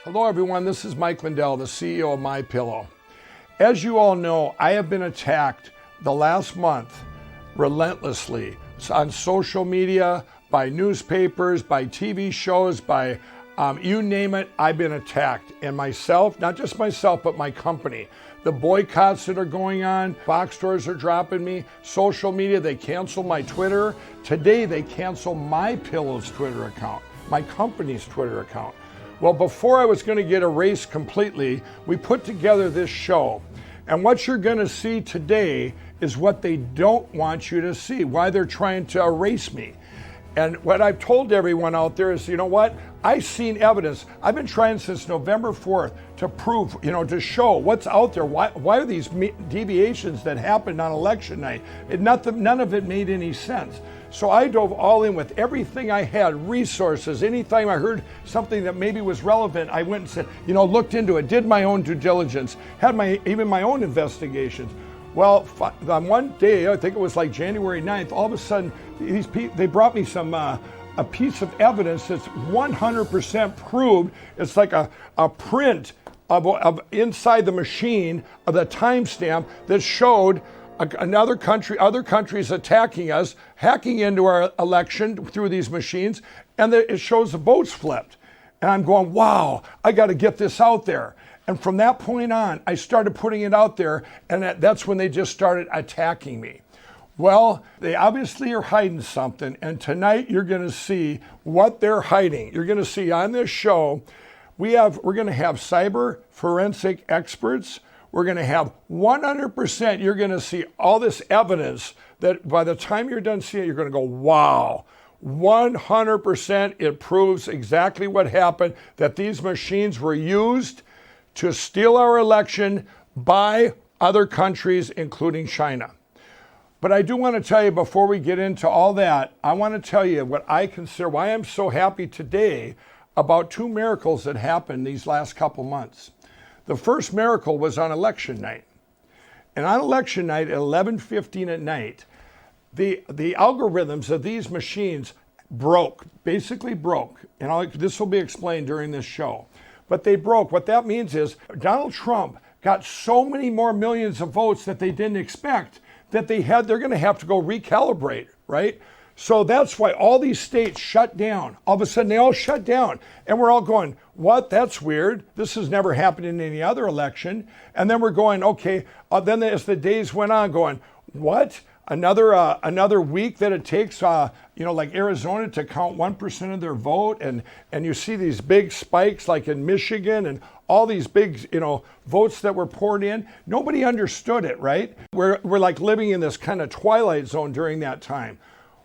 Hello everyone, this is Mike Lindell, the CEO of MyPillow. As you all know, I have been attacked the last month relentlessly on social media, by newspapers, by TV shows, by you name it, I've been attacked. And myself, not just myself, but my company. The boycotts that are going on, box stores are dropping me, social media, they cancel my Twitter. Today they cancel MyPillow's Twitter account, my company's Twitter account. Well, before I was going to get erased completely, we put together this show. And what you're going to see today is what they don't want you to see, why they're trying to erase me. And what I've told everyone out there is, you know what? I've seen evidence. I've been trying since November 4th to prove, to show what's out there. Why are these deviations that happened on election night? None of it made any sense. So I dove all in with everything I had, resources. Anytime I heard something that maybe was relevant, I went and said, looked into it, did my own due diligence, had even my own investigations. Well, on one day, I think it was like January 9th, all of a sudden, they brought me some a piece of evidence that's 100% proved. It's like a print of inside the machine of the timestamp that showed other countries attacking us, hacking into our election through these machines, and it shows the votes flipped. And I'm going, wow, I got to get this out there. And from that point on, I started putting it out there, and that's when they just started attacking me. Well, they obviously are hiding something, and tonight you're going to see what they're hiding. You're going to see on this show, we're going to have cyber forensic experts. We're going to have 100%, you're going to see all this evidence that by the time you're done seeing it, you're going to go, wow, 100% it proves exactly what happened, that these machines were used to steal our election by other countries, including China. But I do want to tell you, before we get into all that, I want to tell you what I consider, why I'm so happy today about two miracles that happened these last couple months. The first miracle was on election night. And on election night at 11:15 at night, the algorithms of these machines basically broke. And this will be explained during this show. But they broke. What that means is Donald Trump got so many more millions of votes that they didn't expect that they're going to have to go recalibrate, right? So that's why all these states shut down. All of a sudden, they all shut down. And we're all going, what? That's weird. This has never happened in any other election. And then we're going, okay. Then as the days went on, going, what? Another week that it takes, like Arizona to count 1% of their vote. And you see these big spikes like in Michigan and all these big, votes that were poured in. Nobody understood it, right? We're like living in this kind of twilight zone during that time.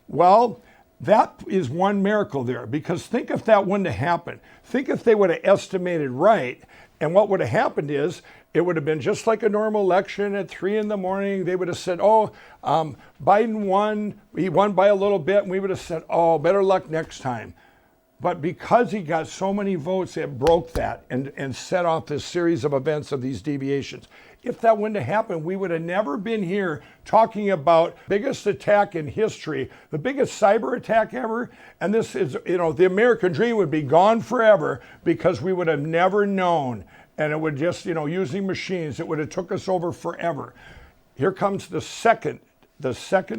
Well, that is one miracle there, because think if that wouldn't have happened. Think if they would have estimated right, and what would have happened is it would have been just like a normal election at 3 a.m. They would have said, Biden won, he won by a little bit, and we would have said, better luck next time. But because he got so many votes, it broke that and set off this series of events of these deviations. If that wouldn't have happened, we would have never been here talking about biggest attack in history, the biggest cyber attack ever. And this is, the American dream would be gone forever because we would have never known. And it would just, using machines, it would have took us over forever. Here comes the second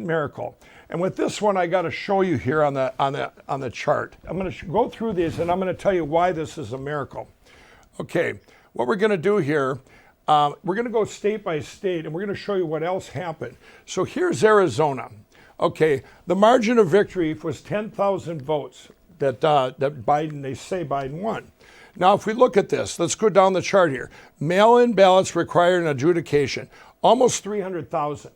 miracle. And with this one, I got to show you here on the chart. I'm going to go through these, and I'm going to tell you why this is a miracle. Okay, what we're going to do here, we're going to go state by state, and we're going to show you what else happened. So here's Arizona. Okay, the margin of victory was 10,000 votes that they say Biden won. Now, if we look at this, let's go down the chart here. Mail-in ballots require an adjudication, almost 300,000.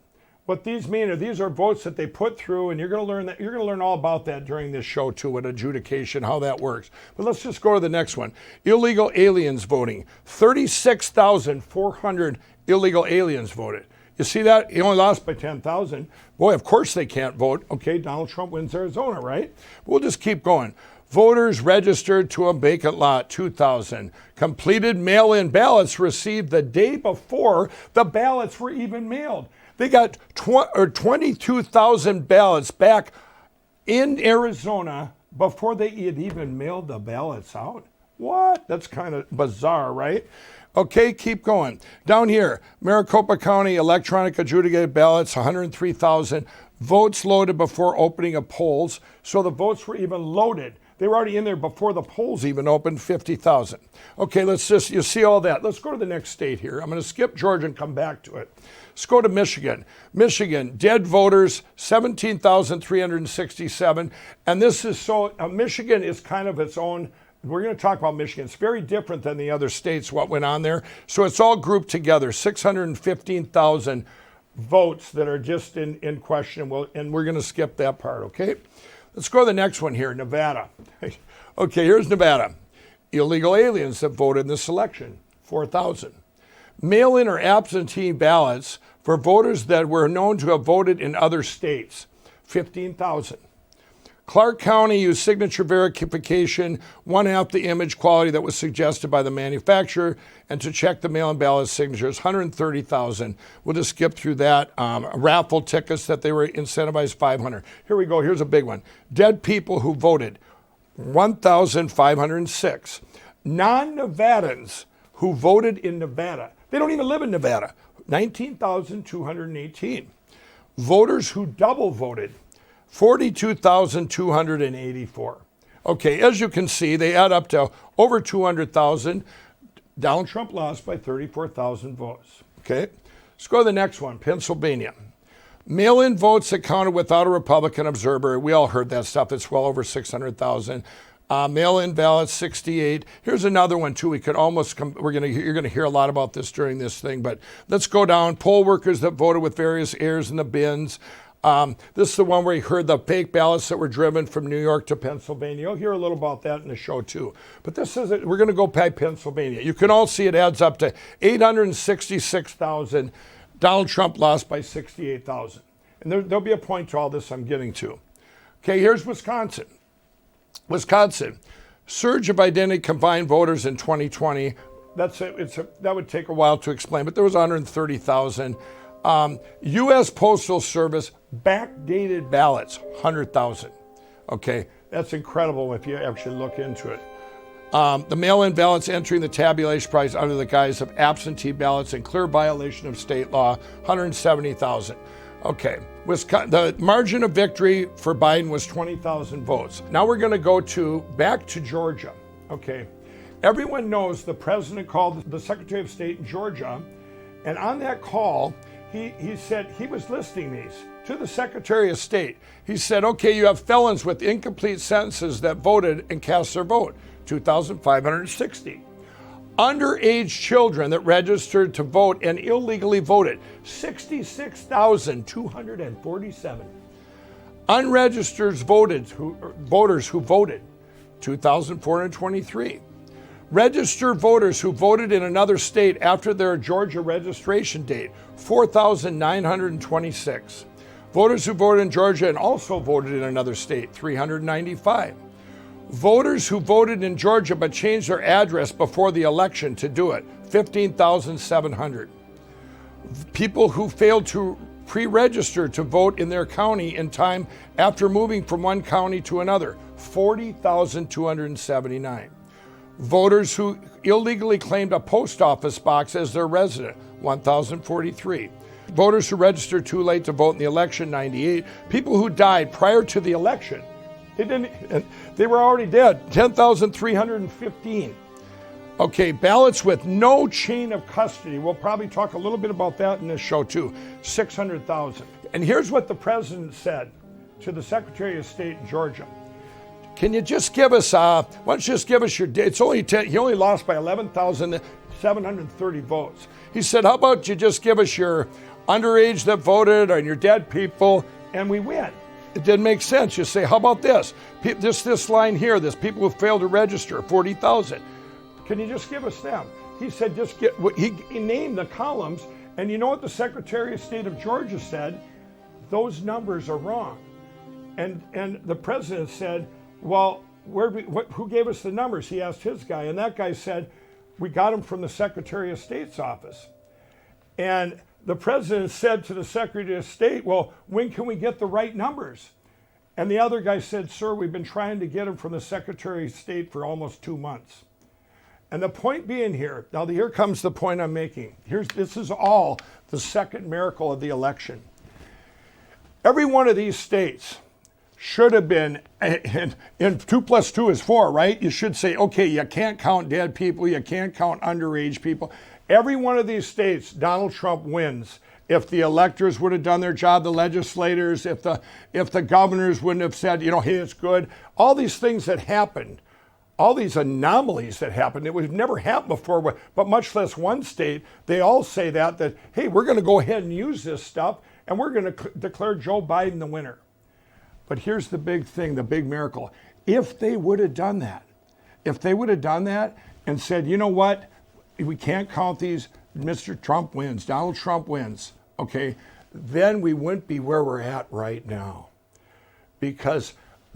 What these mean are these are votes that they put through, and you're going to learn that. You're going to learn all about that during this show too, what adjudication, how that works. But let's just go to the next one. Illegal aliens voting. 36,400 illegal aliens voted. You see that? He only lost by 10,000. Boy, of course they can't vote. Okay, Donald Trump wins Arizona, right? We'll just keep going. Voters registered to a vacant lot, 2,000. Completed mail-in ballots received the day before the ballots were even mailed. They got 22,000 ballots back in Arizona before they had even mailed the ballots out. What? That's kind of bizarre, right? Okay, keep going. Down here, Maricopa County electronic adjudicated ballots, 103,000. Votes loaded before opening of polls. So the votes were even loaded. They were already in there before the polls even opened, 50,000. Okay, you see all that. Let's go to the next state here. I'm going to skip Georgia and come back to it. Let's go to Michigan. Michigan, dead voters, 17,367. And this is Michigan is kind of its own. We're going to talk about Michigan. It's very different than the other states, what went on there. So it's all grouped together, 615,000 votes that are just in question. And we're going to skip that part, okay? Let's go to the next one here, Nevada. Okay, here's Nevada. Illegal aliens that voted in this election, 4,000. Mail-in or absentee ballots for voters that were known to have voted in other states, 15,000. Clark County used signature verification, 1/2 the image quality that was suggested by the manufacturer, and to check the mail-in ballot signatures, 130,000. We'll just skip through that. Raffle tickets that they were incentivized, 500. Here we go. Here's a big one. Dead people who voted, 1,506. Non-Nevadans who voted in Nevada. They don't even live in Nevada. 19,218. Voters who double voted, 42,284. Okay, as you can see, they add up to over 200,000. Donald Trump lost by 34,000 votes. Okay, let's go to the next one, Pennsylvania. Mail-in votes that counted without a Republican observer. We all heard that stuff. It's well over 600,000. Mail-in ballots, 68. Here's another one too. We could almost you're going to hear a lot about this during this thing, but let's go down. Poll workers that voted with various errors in the bins. This is the one where you heard the fake ballots that were driven from New York to Pennsylvania. You'll hear a little about that in the show too. But we're going to go by Pennsylvania. You can all see it adds up to 866,000. Donald Trump lost by 68,000. And there'll be a point to all this I'm getting to. Okay, here's Wisconsin. Wisconsin, surge of identity combined voters in 2020. That would take a while to explain, but there was 130,000. U.S. Postal Service backdated ballots, 100,000. Okay, that's incredible if you actually look into it. The mail-in ballots entering the tabulation price under the guise of absentee ballots in clear violation of state law, 170,000. Okay, the margin of victory for Biden was 20,000 votes. Now we're going to go back to Georgia. Okay, everyone knows the president called the Secretary of State in Georgia, and on that call, he said he was listing these to the Secretary of State. He said, okay, you have felons with incomplete sentences that voted and cast their vote, 2,560. Underage children that registered to vote and illegally voted, 66,247. Unregistered voters who voted, 2,423. Registered voters who voted in another state after their Georgia registration date, 4,926. Voters who voted in Georgia and also voted in another state, 395. Voters who voted in Georgia but changed their address before the election to do it, 15,700. People who failed to pre-register to vote in their county in time after moving from one county to another, 40,279. Voters who illegally claimed a post office box as their resident, 1,043. Voters who registered too late to vote in the election, 98. People who died prior to the election, they were already dead, 10,315. Okay, ballots with no chain of custody. We'll probably talk a little bit about that in this show too, 600,000. And here's what the president said to the Secretary of State in Georgia. Can you just give us, why don't you just give us your date? It's only 10, he only lost by 11,730 votes. He said, how about you just give us your underage that voted and your dead people, and we win. It didn't make sense. You say, how about this? This line here, this people who failed to register, 40,000. Can you just give us them? He said, he named the columns, and you know what the Secretary of State of Georgia said? Those numbers are wrong. And the president said, well, who gave us the numbers? He asked his guy, and that guy said, we got them from the Secretary of State's office. And the president said to the Secretary of State, well, when can we get the right numbers? And the other guy said, sir, we've been trying to get him from the Secretary of State for almost 2 months. And the point being here, now here comes the point I'm making. This is all the second miracle of the election. Every one of these states should have been, and 2 plus 2 is 4, right? You should say, okay, you can't count dead people, you can't count underage people. Every one of these states, Donald Trump wins. If the electors would have done their job, the legislators, if the governors wouldn't have said, you know, hey, it's good. All these things that happened, all these anomalies that happened, it would never happened before, but much less one state, they all say that, hey, we're going to go ahead and use this stuff, and we're going to declare Joe Biden the winner. But here's the big thing, the big miracle. If they would have done that, and said, you know what, we can't count these, Mr. Trump wins, Donald Trump wins, okay, then we wouldn't be where we're at right now. Because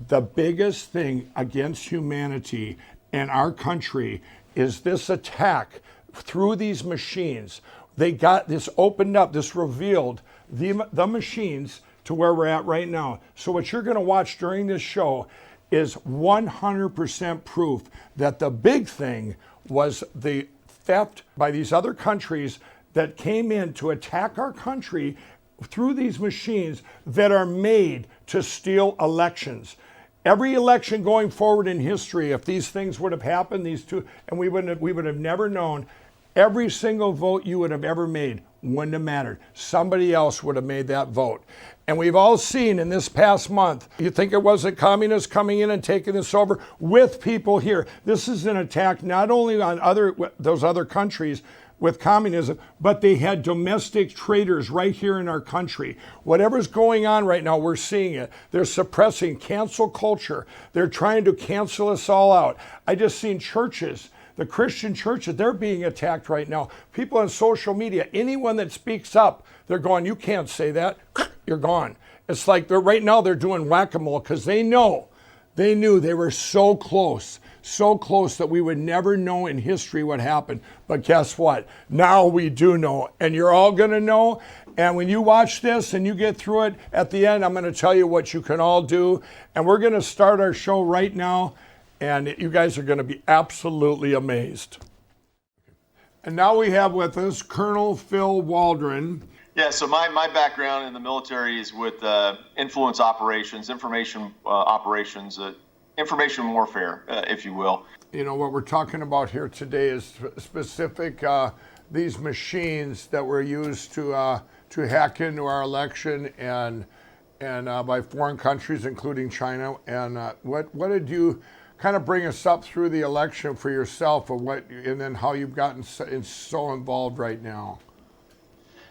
the biggest thing against humanity and our country is this attack through these machines. They got this opened up, this revealed the machines to where we're at right now. So what you're going to watch during this show is 100% proof that the big thing was the theft by these other countries that came in to attack our country through these machines that are made to steal elections. Every election going forward in history, if these things would have happened, these two, and we would have never known, every single vote you would have ever made wouldn't have mattered. Somebody else would have made that vote. And we've all seen in this past month, you think it wasn't communists coming in and taking this over with people here. This is an attack not only on those other countries with communism, but they had domestic traitors right here in our country. Whatever's going on right now, we're seeing it. They're suppressing cancel culture. They're trying to cancel us all out. I just seen churches, the Christian churches, they're being attacked right now. People on social media, anyone that speaks up, they're going, you can't say that, you're gone. It's like right now they're doing whack-a-mole because they knew they were so close that we would never know in history what happened. But guess what? Now we do know, and you're all going to know. And when you watch this and you get through it, at the end, I'm going to tell you what you can all do. And we're going to start our show right now, and you guys are going to be absolutely amazed. And now we have with us Colonel Phil Waldron. Yeah, so my background in the military is with influence operations, information operations, information warfare, if you will. You know, what we're talking about here today is specific, these machines that were used to hack into our election and by foreign countries, including China. And what did you kind of bring us up through the election for yourself, and then how you've gotten so involved right now?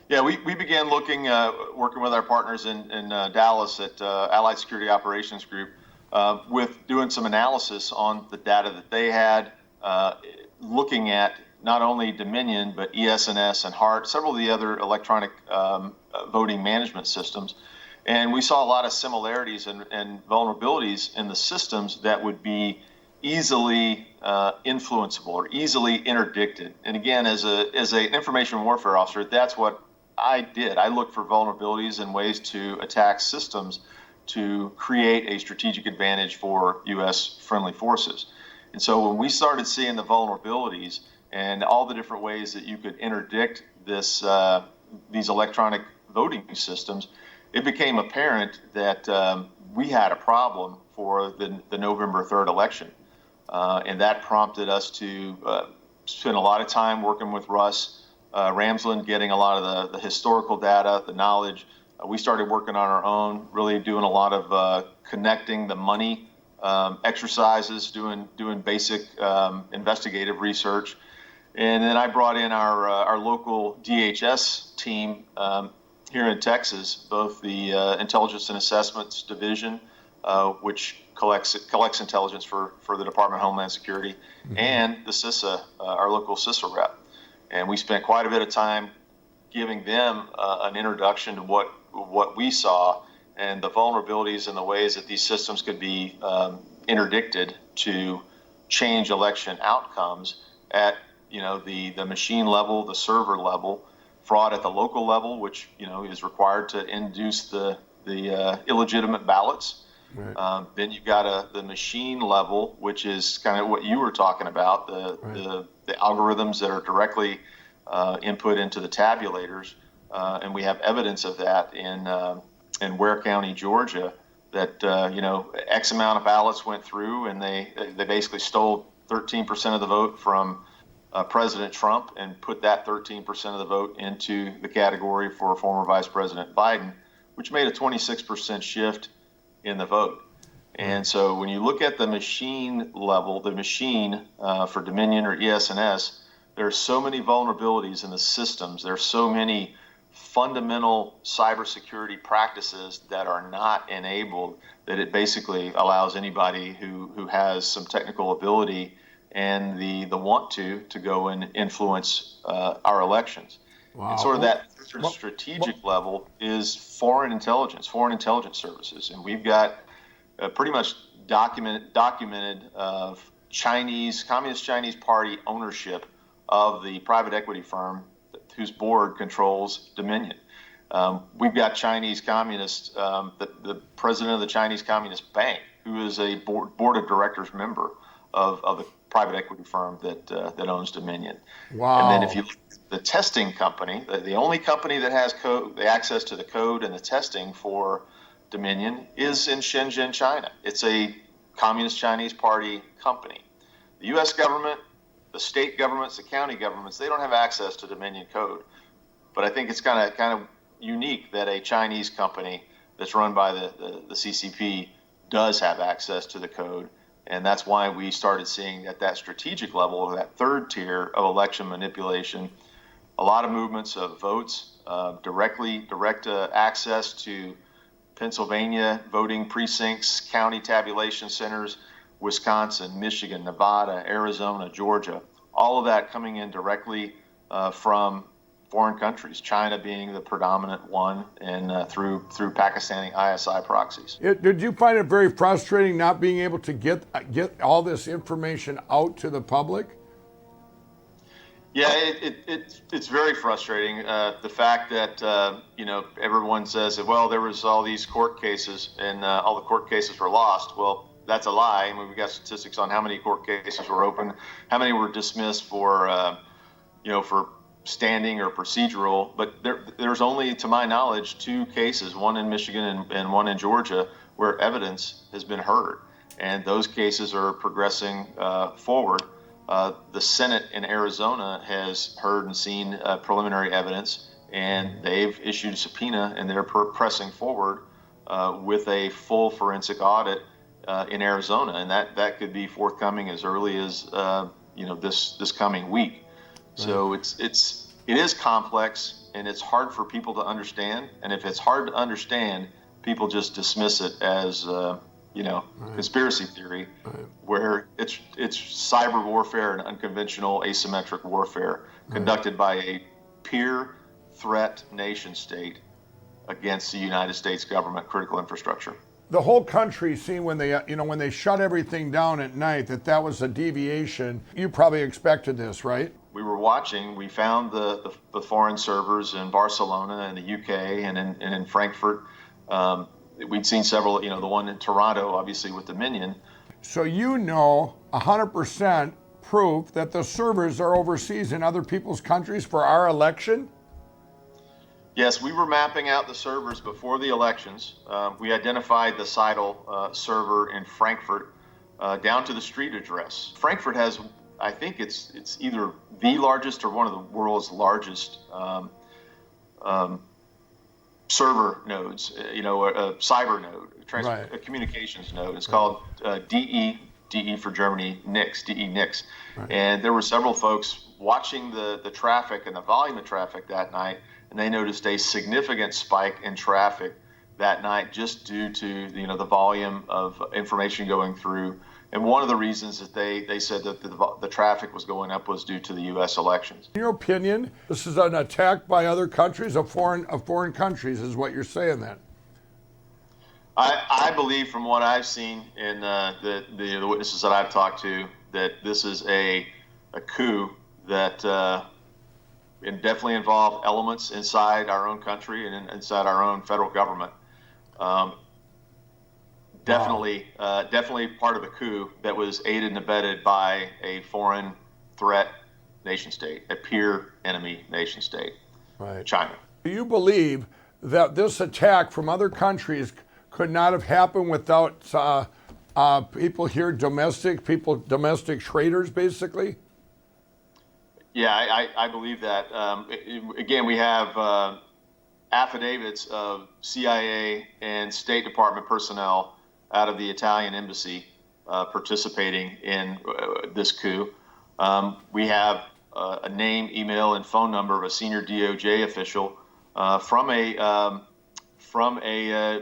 Yeah, we began looking, working with our partners in Dallas at Allied Security Operations Group, with doing some analysis on the data that they had, looking at not only Dominion, but ES&S and HART, several of the other electronic voting management systems. And we saw a lot of similarities and vulnerabilities in the systems that would be easily influenceable or easily interdicted. And again, as an information warfare officer, that's what I did. I looked for vulnerabilities and ways to attack systems to create a strategic advantage for U.S. friendly forces. And so when we started seeing the vulnerabilities and all the different ways that you could interdict these electronic voting systems, it became apparent that we had a problem for the November 3rd election. And that prompted us to spend a lot of time working with Russ Ramsland, getting a lot of the historical data, the knowledge. We started working on our own, really doing a lot of connecting the money exercises, doing basic investigative research. And then I brought in our local DHS team here in Texas, both the Intelligence and Assessments Division, which collects intelligence for the Department of Homeland Security, mm-hmm. and the CISA, our local CISA rep. And we spent quite a bit of time giving them an introduction to what we saw and the vulnerabilities and the ways that these systems could be interdicted to change election outcomes at the machine level, the server level, fraud at the local level, which is required to induce the illegitimate ballots, Right. Then you've got the machine level, which is kind of what you were talking about, the algorithms that are directly input into the tabulators, and we have evidence of that in Ware County, Georgia, that X amount of ballots went through, and they basically stole 13% of the vote from President Trump and put that 13% of the vote into the category for former Vice President Biden, which made a 26% shift in the vote. And so when you look at the machine level, the machine for Dominion or ES&S, there are so many vulnerabilities in the systems. There are so many fundamental cybersecurity practices that are not enabled that it basically allows anybody who has some technical ability and the want to go and influence our elections. Wow. And sort of that strategic level is foreign intelligence services. And we've got pretty much documented of Communist Chinese Party ownership of the private equity firm whose board controls Dominion. We've got Chinese communists, the president of the Chinese Communist Bank, who is a board of directors member of the private equity firm that owns Dominion. Wow. And then if you look at the testing company, the only company that has the access to the code and the testing for Dominion is in Shenzhen, China. It's a Communist Chinese Party company. The U.S. government, the state governments, the county governments, they don't have access to Dominion code. But I think it's kind of unique that a Chinese company that's run by the CCP does have access to the code. And that's why we started seeing at that strategic level, or that third tier of election manipulation, a lot of movements of votes, direct access to Pennsylvania voting precincts, county tabulation centers, Wisconsin, Michigan, Nevada, Arizona, Georgia, all of that coming in directly from foreign countries, China being the predominant one, and through Pakistani ISI proxies. Did you find it very frustrating not being able to get all this information out to the public? Yeah, it's very frustrating. The fact that everyone says that, well, there was all these court cases and all the court cases were lost. Well, that's a lie. I mean, we've got statistics on how many court cases were open, how many were dismissed for standing or procedural. But there's only, to my knowledge, 2 cases, one in Michigan and one in Georgia, where evidence has been heard, and those cases are progressing forward. The Senate in Arizona has heard and seen preliminary evidence, and they've issued a subpoena, and they're pressing forward with a full forensic audit in Arizona, and that could be forthcoming as early as this coming week. Right. So it is complex, and it's hard for people to understand. And if it's hard to understand, people just dismiss it as right. Conspiracy theory, right. Where it's cyber warfare and unconventional asymmetric warfare conducted by a peer threat nation state against the United States government critical infrastructure. The whole country seen when they shut everything down at night that was a deviation. You probably expected this, right? We were watching. We found the foreign servers in Barcelona and the UK and in Frankfurt. We'd seen several, the one in Toronto, obviously with Dominion. So 100% proof that the servers are overseas in other people's countries for our election? Yes, we were mapping out the servers before the elections. We identified the Seidel server in Frankfurt down to the street address. Frankfurt has, I think it's either the largest or one of the world's largest server nodes, a cyber node, a communications node. It's called DE for Germany, DE-NIX. Right. And there were several folks watching the traffic and the volume of traffic that night, and they noticed a significant spike in traffic that night just due to the volume of information going through. And one of the reasons that they said that the traffic was going up was due to the U.S. elections. In your opinion, this is an attack by other countries, of foreign countries, is what you're saying then? I believe, from what I've seen in the witnesses that I've talked to, that this is a coup that it definitely involved elements inside our own country and inside our own federal government. definitely part of a coup that was aided and abetted by a foreign threat nation state, a peer enemy nation state, Right. China. Do you believe that this attack from other countries could not have happened without people here, domestic traders, basically? Yeah, I believe that. Again, we have affidavits of CIA and State Department personnel out of the Italian embassy participating in this coup. We have a name, email, and phone number of a senior DOJ official from a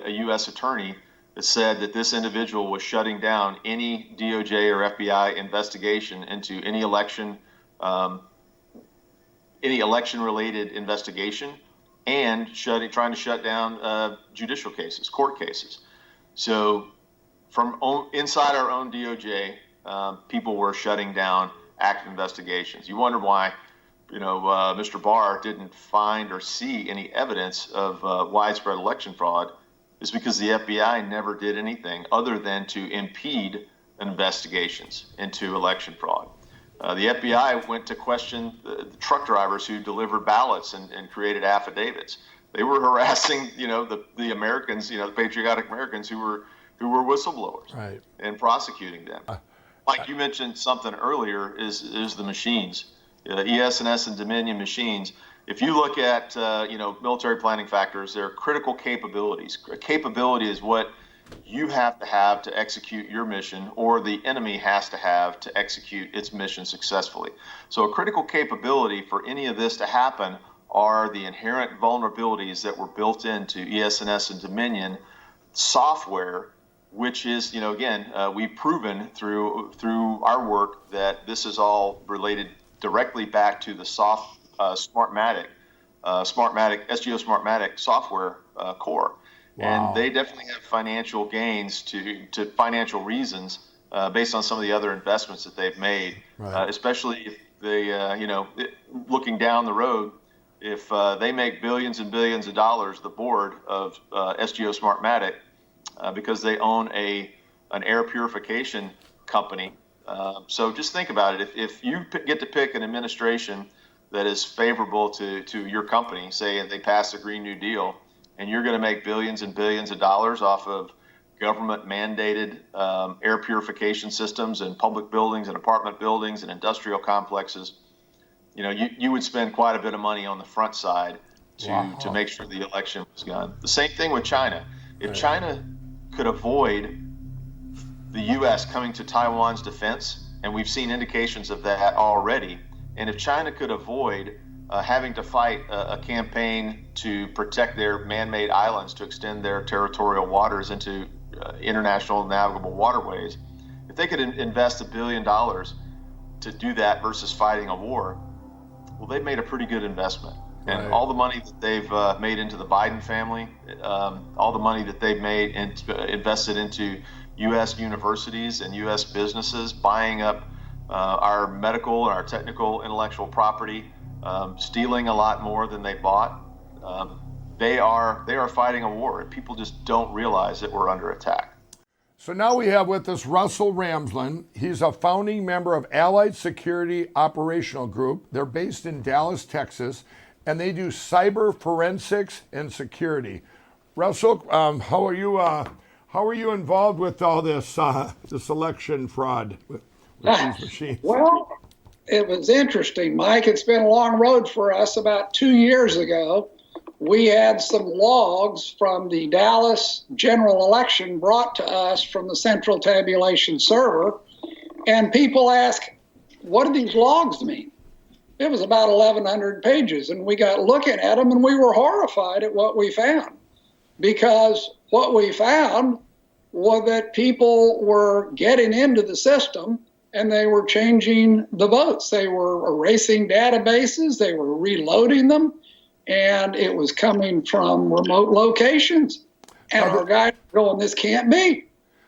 U.S. attorney that said that this individual was shutting down any DOJ or FBI investigation into any election-related investigation, and trying to shut down judicial cases, court cases. So from inside our own DOJ, people were shutting down active investigations. You wonder why, Mr. Barr didn't find or see any evidence of widespread election fraud. Is because the FBI never did anything other than to impede investigations into election fraud. The FBI went to question the truck drivers who delivered ballots and created affidavits. They were harassing, the Americans, the patriotic Americans who were whistleblowers, right, and prosecuting them. Like you mentioned something earlier, is the machines, ES&S and Dominion machines. If you look at military planning factors, they're critical capabilities. A capability is what you have to execute your mission, or the enemy has to execute its mission successfully. So a critical capability for any of this to happen are the inherent vulnerabilities that were built into ES&S and Dominion software, which is, we've proven through our work that this is all related directly back to the Smartmatic SGO Smartmatic software core. Wow. And they definitely have financial gains to financial reasons based on some of the other investments that they've made, right, especially if they, looking down the road, if they make billions and billions of dollars, the board of SGO Smartmatic, because they own an air purification company. So just think about it. If you get to pick an administration that is favorable to your company, say they pass a Green New Deal, and you're going to make billions and billions of dollars off of government mandated air purification systems and public buildings and apartment buildings and industrial complexes, you would spend quite a bit of money on the front side to make sure the election was done. The same thing with China. If China could avoid the U.S. coming to Taiwan's defense, and we've seen indications of that already, and if China could avoid having to fight a campaign to protect their man-made islands, to extend their territorial waters into international navigable waterways, if they could invest $1 billion to do that versus fighting a war, well, they've made a pretty good investment. And right, all the money that they've made into the Biden family, all the money that they've made and invested into U.S. universities and U.S. businesses, buying up our medical and our technical intellectual property, stealing a lot more than they bought. They are fighting a war, and people just don't realize that we're under attack. So now we have with us Russell Ramsland. He's a founding member of Allied Security Operational Group. They're based in Dallas, Texas, and they do cyber forensics and security. Russell, how are you involved with all this this election fraud with these machines? Well, it was interesting, Mike. It's been a long road for us. About 2 years ago, we had some logs from the Dallas general election brought to us from the central tabulation server. And people ask, what do these logs mean? It was about 1,100 pages. And we got looking at them, and we were horrified at what we found. Because what we found was that people were getting into the system and they were changing the votes. They were erasing databases, they were reloading them, and it was coming from remote locations. And our guys were going, this can't be.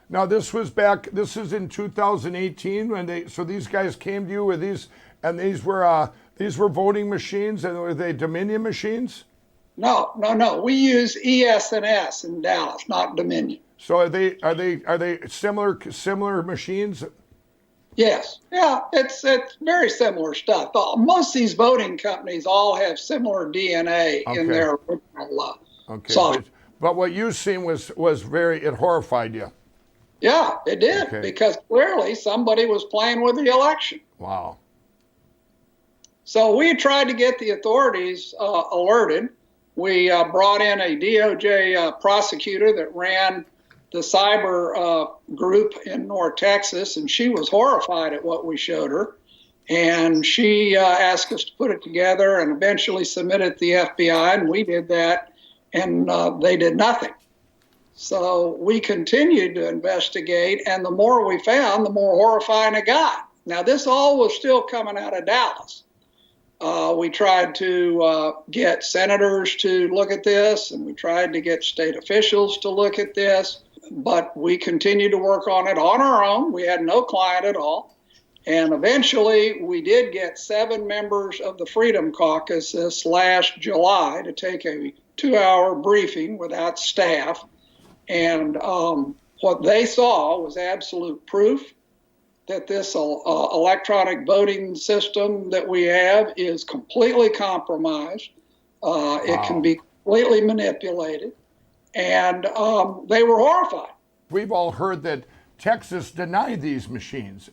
Now this is in 2018 so these guys came to you with these, and these were voting machines, and were they Dominion machines? No. We use ES&S in Dallas, not Dominion. So are they similar machines? Yes, yeah, it's very similar stuff. Most of these voting companies all have similar DNA in Okay. their original Okay, software. but what you've seen was it horrified you. Yeah, it did, Okay. because clearly somebody was playing with the election. Wow. So we tried to get the authorities alerted. We brought in a DOJ prosecutor that ran the cyber group in North Texas, and she was horrified at what we showed her. And she asked us to put it together and eventually submit it to the FBI, and we did that, and they did nothing. So we continued to investigate, and the more we found, the more horrifying it got. Now, this all was still coming out of Dallas. We tried to get senators to look at this, and we tried to get state officials to look at this, but we continued to work on it on our own. We had no client at all. And eventually, we did get 7 members of the Freedom Caucus this last July to take a 2-hour briefing without staff. And what they saw was absolute proof that this electronic voting system that we have is completely compromised. Wow. It can be completely manipulated. And they were horrified. We've all heard that Texas denied these machines.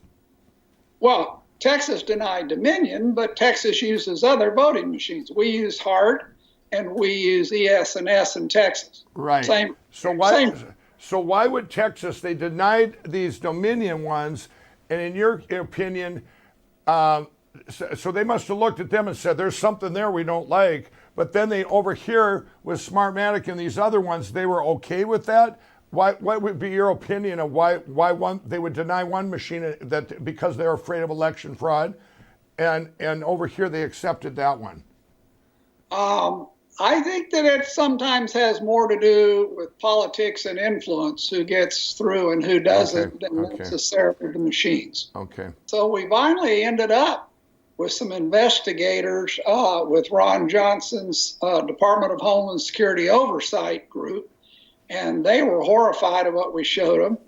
Well, Texas denied Dominion, but Texas uses other voting machines. We use HART, and we use ES&S in Texas. Right. So why would Texas, they denied these Dominion ones, and in your opinion, so they must have looked at them and said, there's something there we don't like, but then they over here with Smartmatic and these other ones, they were okay with that? What would be your opinion of why they would deny one machine that because they're afraid of election fraud, and over here they accepted that one? I think that it sometimes has more to do with politics and influence, who gets through and who doesn't, than necessarily the machines. Okay. So we finally ended up with some investigators with Ron Johnson's Department of Homeland Security Oversight Group, and they were horrified at what we showed them,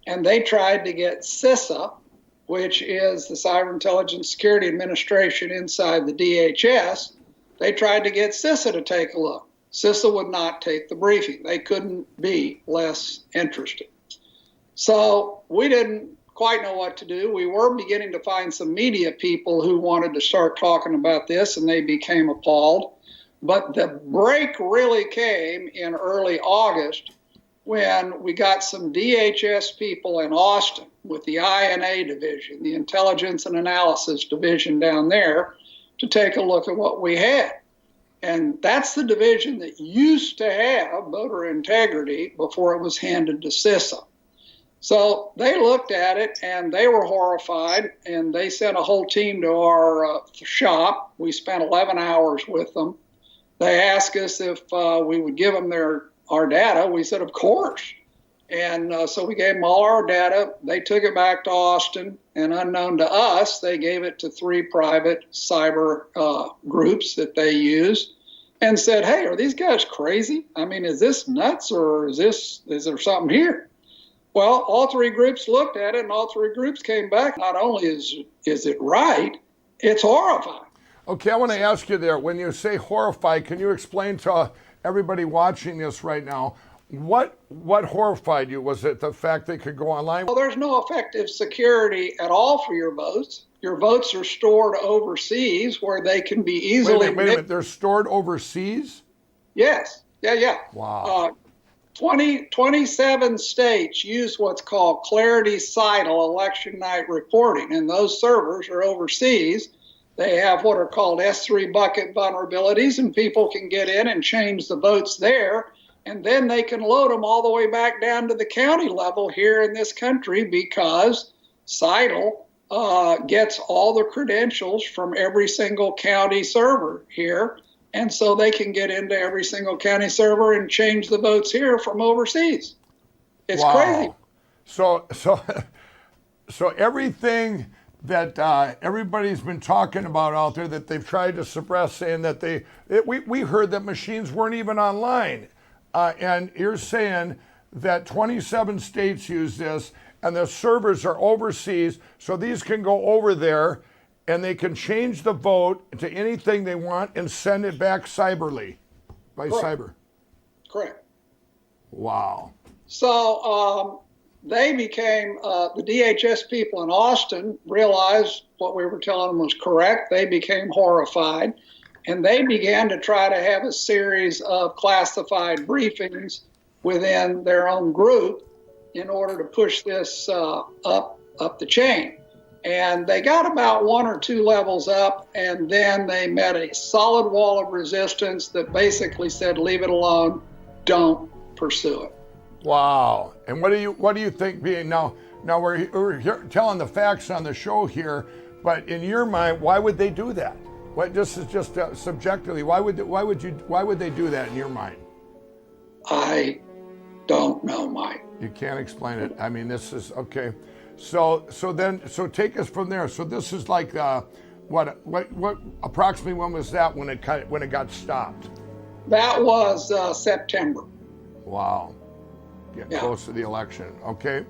and they tried to get CISA, which is the Cyber Intelligence Security Administration inside the DHS. They tried to get CISA to take a look. CISA would not take the briefing. They couldn't be less interested. So we didn't quite know what to do. We were beginning to find some media people who wanted to start talking about this, and they became appalled. But the break really came in early August when we got some DHS people in Austin with the INA division, the Intelligence and Analysis division down there, to take a look at what we had. And that's the division that used to have voter integrity before it was handed to CISA. So they looked at it and they were horrified, and they sent a whole team to our shop. We spent 11 hours with them. They asked us if we would give them our data. We said, of course. And so we gave them all our data. They took it back to Austin, and unknown to us, they gave it to 3 private cyber groups that they use, and said, hey, are these guys crazy? I mean, is this nuts, or is there something here? Well, all 3 groups looked at it, and all 3 groups came back. Not only is it right, it's horrifying. Okay, I want to ask you there, when you say horrified, can you explain to everybody watching this right now, what horrified you? Was it the fact they could go online? Well, there's no effective security at all for your votes. Your votes are stored overseas where they can be easily... Wait a minute. They're stored overseas? Yes. Yeah. Wow. 27 states use what's called Clarity Cital election night reporting, and those servers are overseas. They have what are called S3 bucket vulnerabilities, and people can get in and change the votes there. And then they can load them all the way back down to the county level here in this country, because Cital gets all the credentials from every single county server here. And so they can get into every single county server and change the votes here from overseas. It's crazy. So everything that everybody's been talking about out there that they've tried to suppress, saying that we heard that machines weren't even online. And you're saying that 27 states use this, and the servers are overseas, so these can go over there and they can change the vote to anything they want and send it back cyberly, by cyber. Correct. Wow. So they became, the DHS people in Austin realized what we were telling them was correct. They became horrified, and they began to try to have a series of classified briefings within their own group in order to push this up the chain. And they got about 1 or 2 levels up, and then they met a solid wall of resistance that basically said, leave it alone, don't pursue it. Wow. And what do you think being now we're here telling the facts on the show here, but in your mind, why would they do that? What, this is just subjectively, why would they do that in your mind? I don't know, Mike. You can't explain it. I mean, this is okay. So take us from there. So this is like what approximately when was that when it got stopped? That was September. Wow. Getting close to the election. Okay.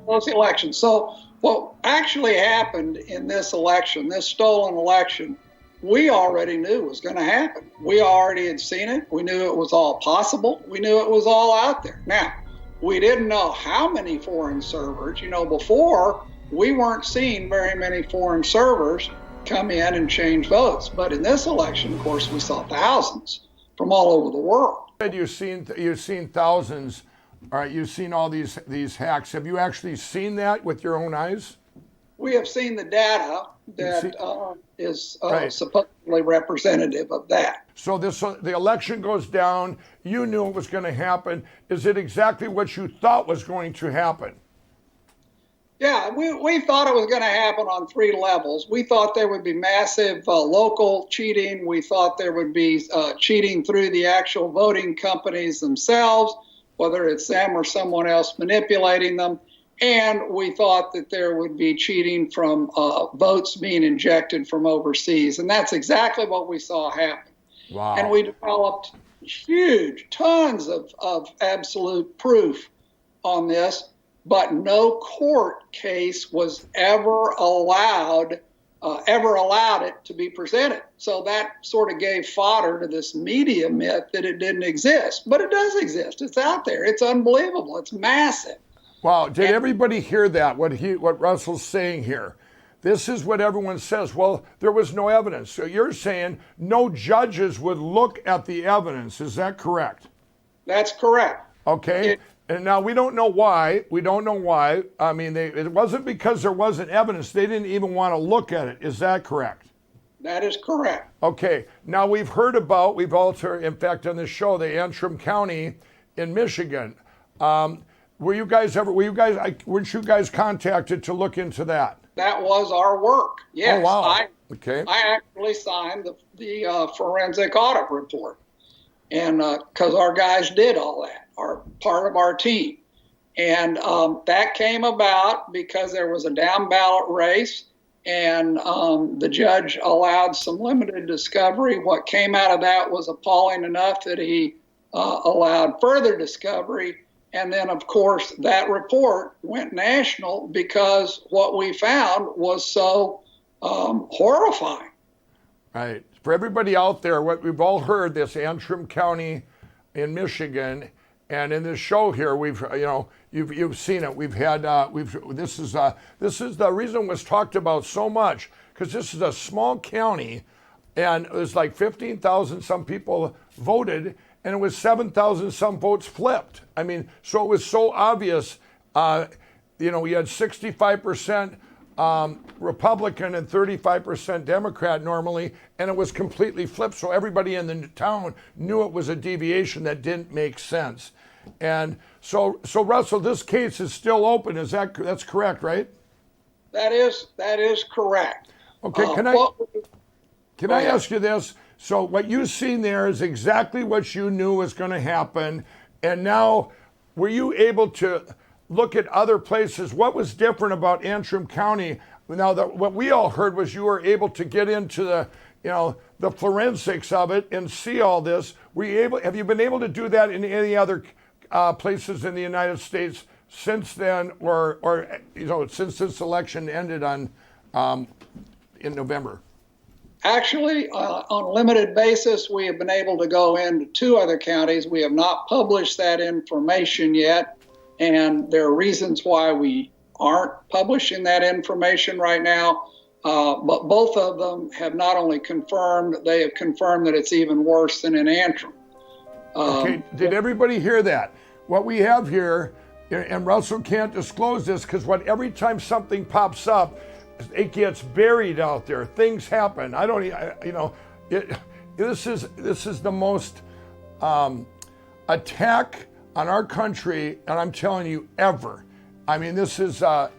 Close to the election. So what actually happened in this election, this stolen election, we already knew was going to happen. We already had seen it. We knew it was all possible. We knew it was all out there. Now, we didn't know how many foreign servers. Before, we weren't seeing very many foreign servers come in and change votes. But in this election, of course, we saw thousands from all over the world. You've seen thousands. All right, you've seen all these hacks. Have you actually seen that with your own eyes? We have seen the data that is supposedly representative of that. So the election goes down. You knew it was going to happen. Is it exactly what you thought was going to happen? Yeah, we thought it was going to happen on 3 levels. We thought there would be massive local cheating. We thought there would be cheating through the actual voting companies themselves, whether it's them or someone else manipulating them. And we thought that there would be cheating from votes being injected from overseas. And that's exactly what we saw happen. Wow. And we developed tons of absolute proof on this, but no court case was ever allowed it to be presented. So that sort of gave fodder to this media myth that it didn't exist. But it does exist. It's out there. It's unbelievable. It's massive. Wow, did everybody hear that, what Russell's saying here? This is what everyone says. Well, there was no evidence. So you're saying no judges would look at the evidence. Is that correct? That's correct. Okay. And now we don't know why. I mean, it wasn't because there wasn't evidence. They didn't even want to look at it. Is that correct? That is correct. Okay. Now we've heard about, in fact, on this show, the Atrium County in Michigan. Weren't you guys contacted to look into that? That was our work. Yes. Oh, wow. I actually signed the forensic audit report, and because our guys did all that, are part of our team, and that came about because there was a down ballot race, and the judge allowed some limited discovery. What came out of that was appalling enough that he allowed further discovery. And then, of course, that report went national because what we found was so horrifying. Right. For everybody out there, what we've all heard, this Atrium County in Michigan, and in this show here, you've seen it. This is the reason it was talked about so much, because this is a small county, and it was like 15,000 some people voted, and it was 7,000 some votes flipped. I mean, so it was so obvious. You had 65% Republican and 35% Democrat normally, and it was completely flipped. So everybody in the town knew it was a deviation that didn't make sense. And so Russell, this case is still open. That's correct, right? That is correct. Okay, can I ask you this? So what you've seen there is exactly what you knew was going to happen. And now, were you able to look at other places? What was different about Atrium County? Now, what we all heard was you were able to get into the forensics of it and see all this. Have you been able to do that in any other places in the United States since then, or since this election ended on in November? Actually, on a limited basis, we have been able to go into 2 other counties. We have not published that information yet, and there are reasons why we aren't publishing that information right now. But both of them have not only confirmed, they have confirmed that it's even worse than in Atrium. Okay, did everybody hear that? What we have here, and Russell can't disclose this because every time something pops up, it gets buried out there. Things happen. This is the most attack on our country, and I'm telling you, ever. I mean, this is, that's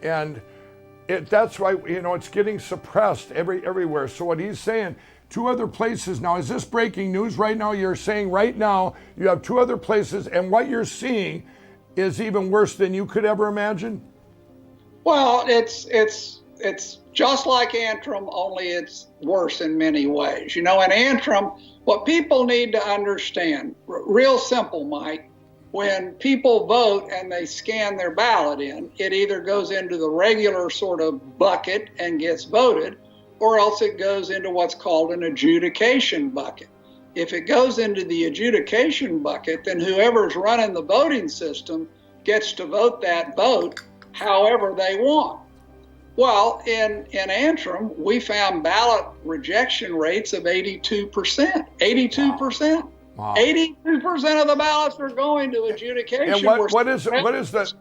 why, it's getting suppressed everywhere. So what he's saying, 2 other places now, is this breaking news right now? You're saying right now you have 2 other places, and what you're seeing is even worse than you could ever imagine? Well, it's just like Atrium, only it's worse in many ways. In Atrium, what people need to understand, real simple, Mike, when people vote and they scan their ballot in, it either goes into the regular sort of bucket and gets voted, or else it goes into what's called an adjudication bucket. If it goes into the adjudication bucket, then whoever's running the voting system gets to vote that vote however they want. Well, in Atrium, we found ballot rejection rates of 82%. 82%. Wow. 82% of the ballots are going to adjudication. And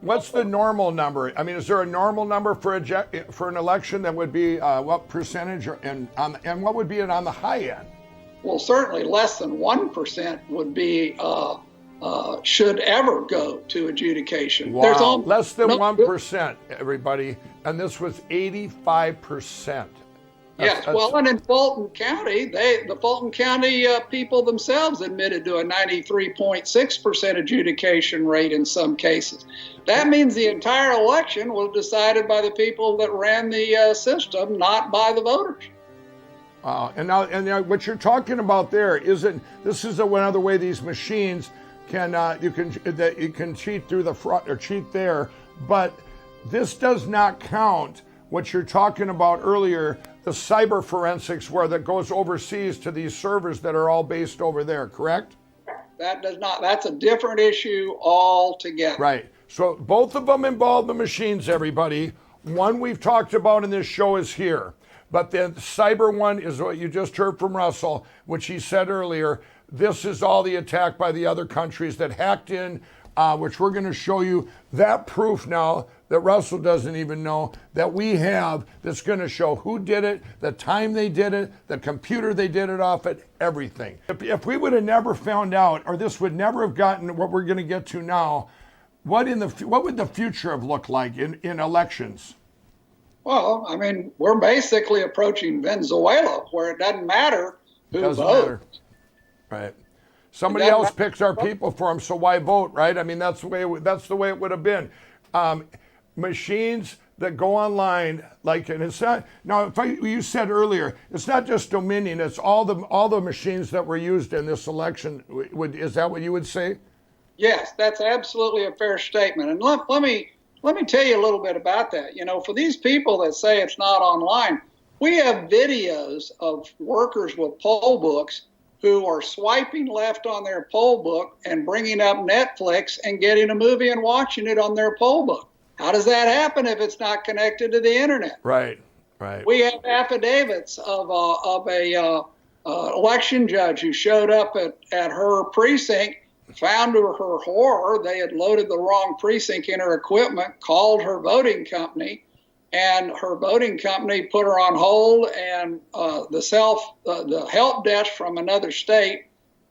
what's the normal number? I mean, is there a normal number for an election that would be what percentage, and what would be it on the high end? Well, certainly less than 1% would be should ever go to adjudication. Wow, less than 1%, everybody, and this was 85%. Yes, well, and in Fulton County, the Fulton County people themselves admitted to a 93.6% adjudication rate in some cases. That means the entire election was decided by the people that ran the system, not by the voters. And now, what you're talking about there isn't. This is another way these machines can you can cheat through the front or cheat there, but this does not count what you're talking about earlier, the cyber forensics where that goes overseas to these servers that are all based over there, correct? That does not, that's a different issue altogether. Right. So both of them involve the machines, everybody. One we've talked about in this show is here. But the cyber one is what you just heard from Russell, which he said earlier. This is all the attack by the other countries that hacked in, which we're going to show you that proof now that Russell doesn't even know that we have, that's going to show who did it, the time they did it, the computer they did it off at, everything. If we would have never found out, or this would never have gotten what we're going to get to now, what would the future have looked like in elections? Well, I mean, we're basically approaching Venezuela, where it doesn't matter who votes. Matter. Right. Somebody else picks our people for them, so why vote, right? I mean, that's the way it would have been. Machines that go online, and it's not, now, you said earlier, it's not just Dominion, it's all the machines that were used in this election. Is that what you would say? Yes, that's absolutely a fair statement. And let me tell you a little bit about that. For these people that say it's not online, we have videos of workers with poll books who are swiping left on their poll book and bringing up Netflix and getting a movie and watching it on their poll book. How does that happen if it's not connected to the internet? Right, right. We have affidavits of a election judge who showed up at her precinct, found to her horror they had loaded the wrong precinct in her equipment, called her voting company, and her voting company put her on hold, and the help desk from another state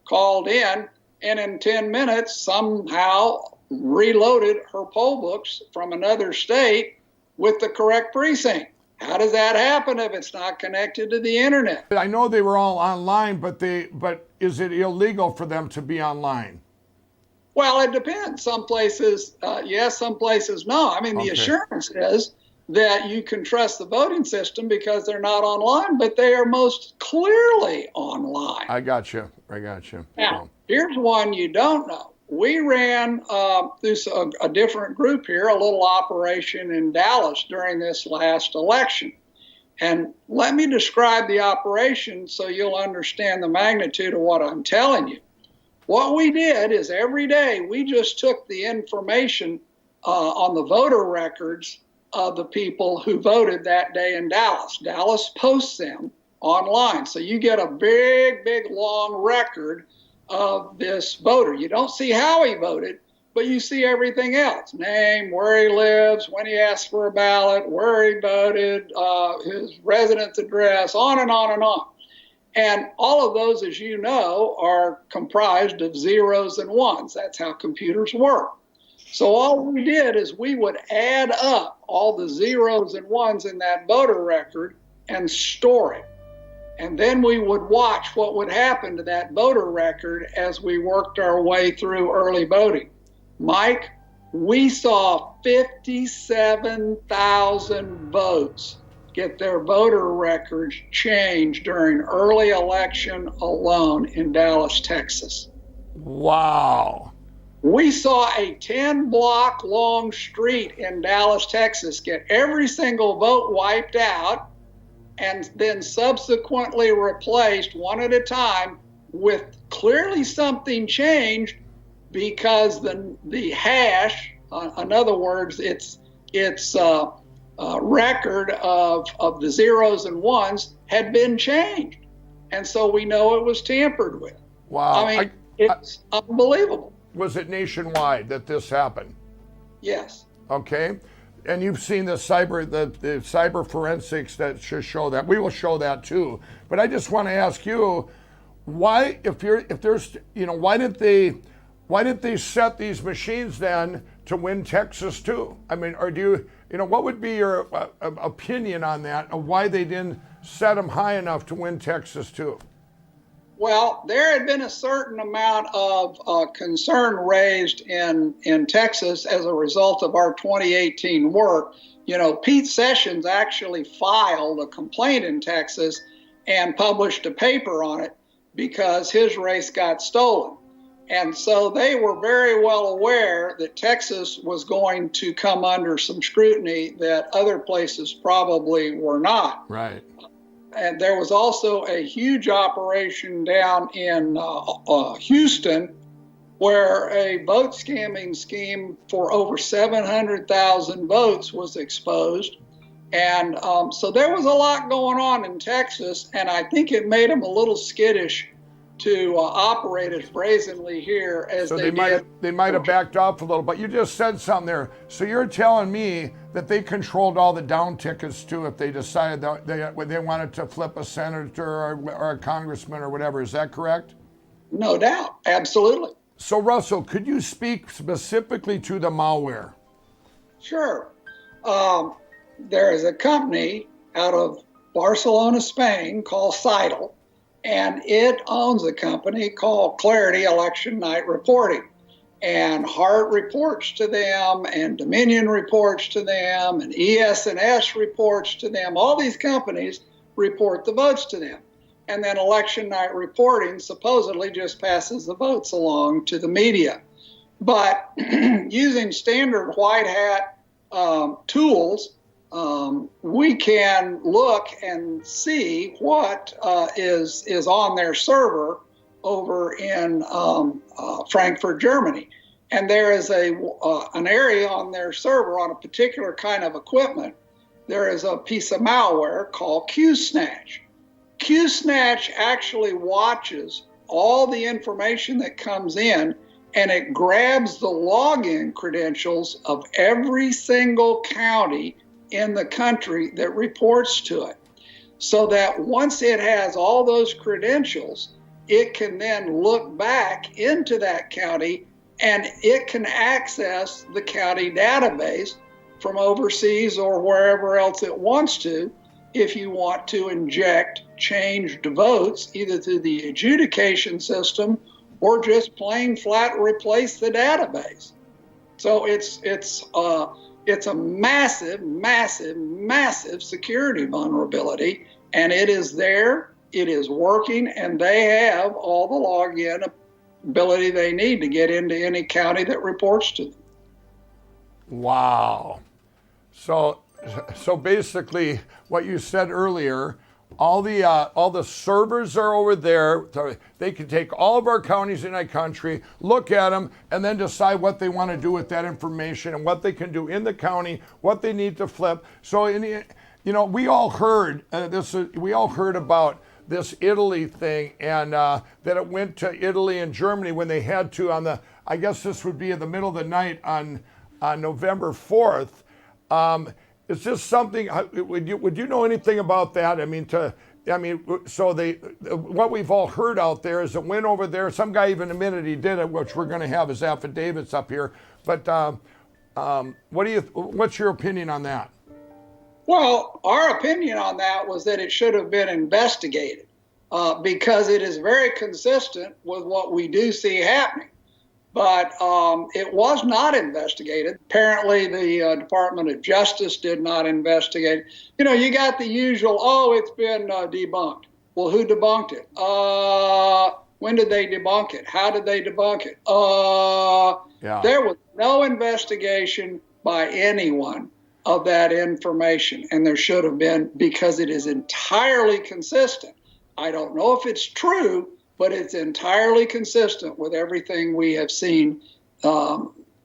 called in, and in 10 minutes somehow reloaded her poll books from another state with the correct precinct. How does that happen if it's not connected to the internet? I know they were all online, but is it illegal for them to be online? Well, it depends. Some places, yes, some places, no. I mean, the assurance is that you can trust the voting system because they're not online, but they are most clearly online. I got you. Now, here's one you don't know. we ran through a different group here, a little operation in Dallas during this last election. And let me describe the operation so you'll understand the magnitude of what I'm telling you. What we did is every day we just took the information on the voter records of the people who voted that day in Dallas. Dallas posts them online. So you get a big, big, long record of this voter. You don't see how he voted, but you see everything else: name, where he lives, when he asked for a ballot, where he voted, his residence address, on and on and on. And all of those, as you know, are comprised of zeros and ones. That's how computers work. So all we did is we would add up all the zeros and ones in that voter record and store it. And then we would watch what would happen to that voter record as we worked our way through early voting. Mike, we saw 57,000 votes get their voter records changed during early election alone in Dallas, Texas. Wow. We saw a 10-block long street in Dallas, Texas get every single vote wiped out and then subsequently replaced one at a time with clearly something changed, because the hash, in other words, its record of the zeros and ones had been changed. And so we know it was tampered with. Wow. I mean, it's unbelievable. Was it nationwide that this happened? Yes. Okay. And you've seen the cyber forensics that should show that. We will show that too. But I just want to ask you, why, why didn't they set these machines then to win Texas too? I mean, or do you, what would be your opinion on that, of why they didn't set them high enough to win Texas too? Well, there had been a certain amount of concern raised in Texas as a result of our 2018 work. Pete Sessions actually filed a complaint in Texas and published a paper on it because his race got stolen. And so they were very well aware that Texas was going to come under some scrutiny that other places probably were not. Right. And there was also a huge operation down in Houston where a vote scamming scheme for over 700,000 votes was exposed. And so there was a lot going on in Texas, and I think it made them a little skittish to operate as brazenly here as they did. They might have backed off a little, but you just said something there. So you're telling me that they controlled all the down tickets too if they decided that they wanted to flip a senator or a congressman or whatever. Is that correct? No doubt. Absolutely. So Russell, could you speak specifically to the malware? Sure. There is a company out of Barcelona, Spain called Seidel, and it owns a company called Clarity Election Night Reporting. And Hart reports to them, and Dominion reports to them, and ES&S reports to them. All these companies report the votes to them. And then Election Night Reporting supposedly just passes the votes along to the media. But using standard white hat tools, we can look and see what is on their server over in Frankfurt, Germany. And there is an area on their server on a particular kind of equipment. There is a piece of malware called QSnatch. QSnatch actually watches all the information that comes in, and it grabs the login credentials of every single county in the country that reports to it, so that once it has all those credentials, it can then look back into that county and it can access the county database from overseas or wherever else it wants to, if you want to inject changed votes either through the adjudication system or just plain flat replace the database. So it's a massive, massive, massive security vulnerability, and it is there, it is working, and they have all the login ability they need to get into any county that reports to them. Wow. So basically, what you said earlier, all the servers are over there. They can take all of our counties in the country, look at them, and then decide what they want to do with that information and what they can do in the county, what they need to flip. So, we all heard We all heard about this Italy thing, and that it went to Italy and Germany when they had to I guess this would be in the middle of the night on November 4th. Is this something? Would you know anything about that? What we've all heard out there is it went over there. Some guy even admitted he did it, which we're going to have his affidavits up here. But what's your opinion on that? Well, our opinion on that was that it should have been investigated because it is very consistent with what we do see happening. But it was not investigated. Apparently, the Department of Justice did not investigate. You got the usual, it's been debunked. Well, who debunked it? When did they debunk it? How did they debunk it? There was no investigation by anyone of that information, and there should have been, because it is entirely consistent. I don't know if it's true, but it's entirely consistent with everything we have seen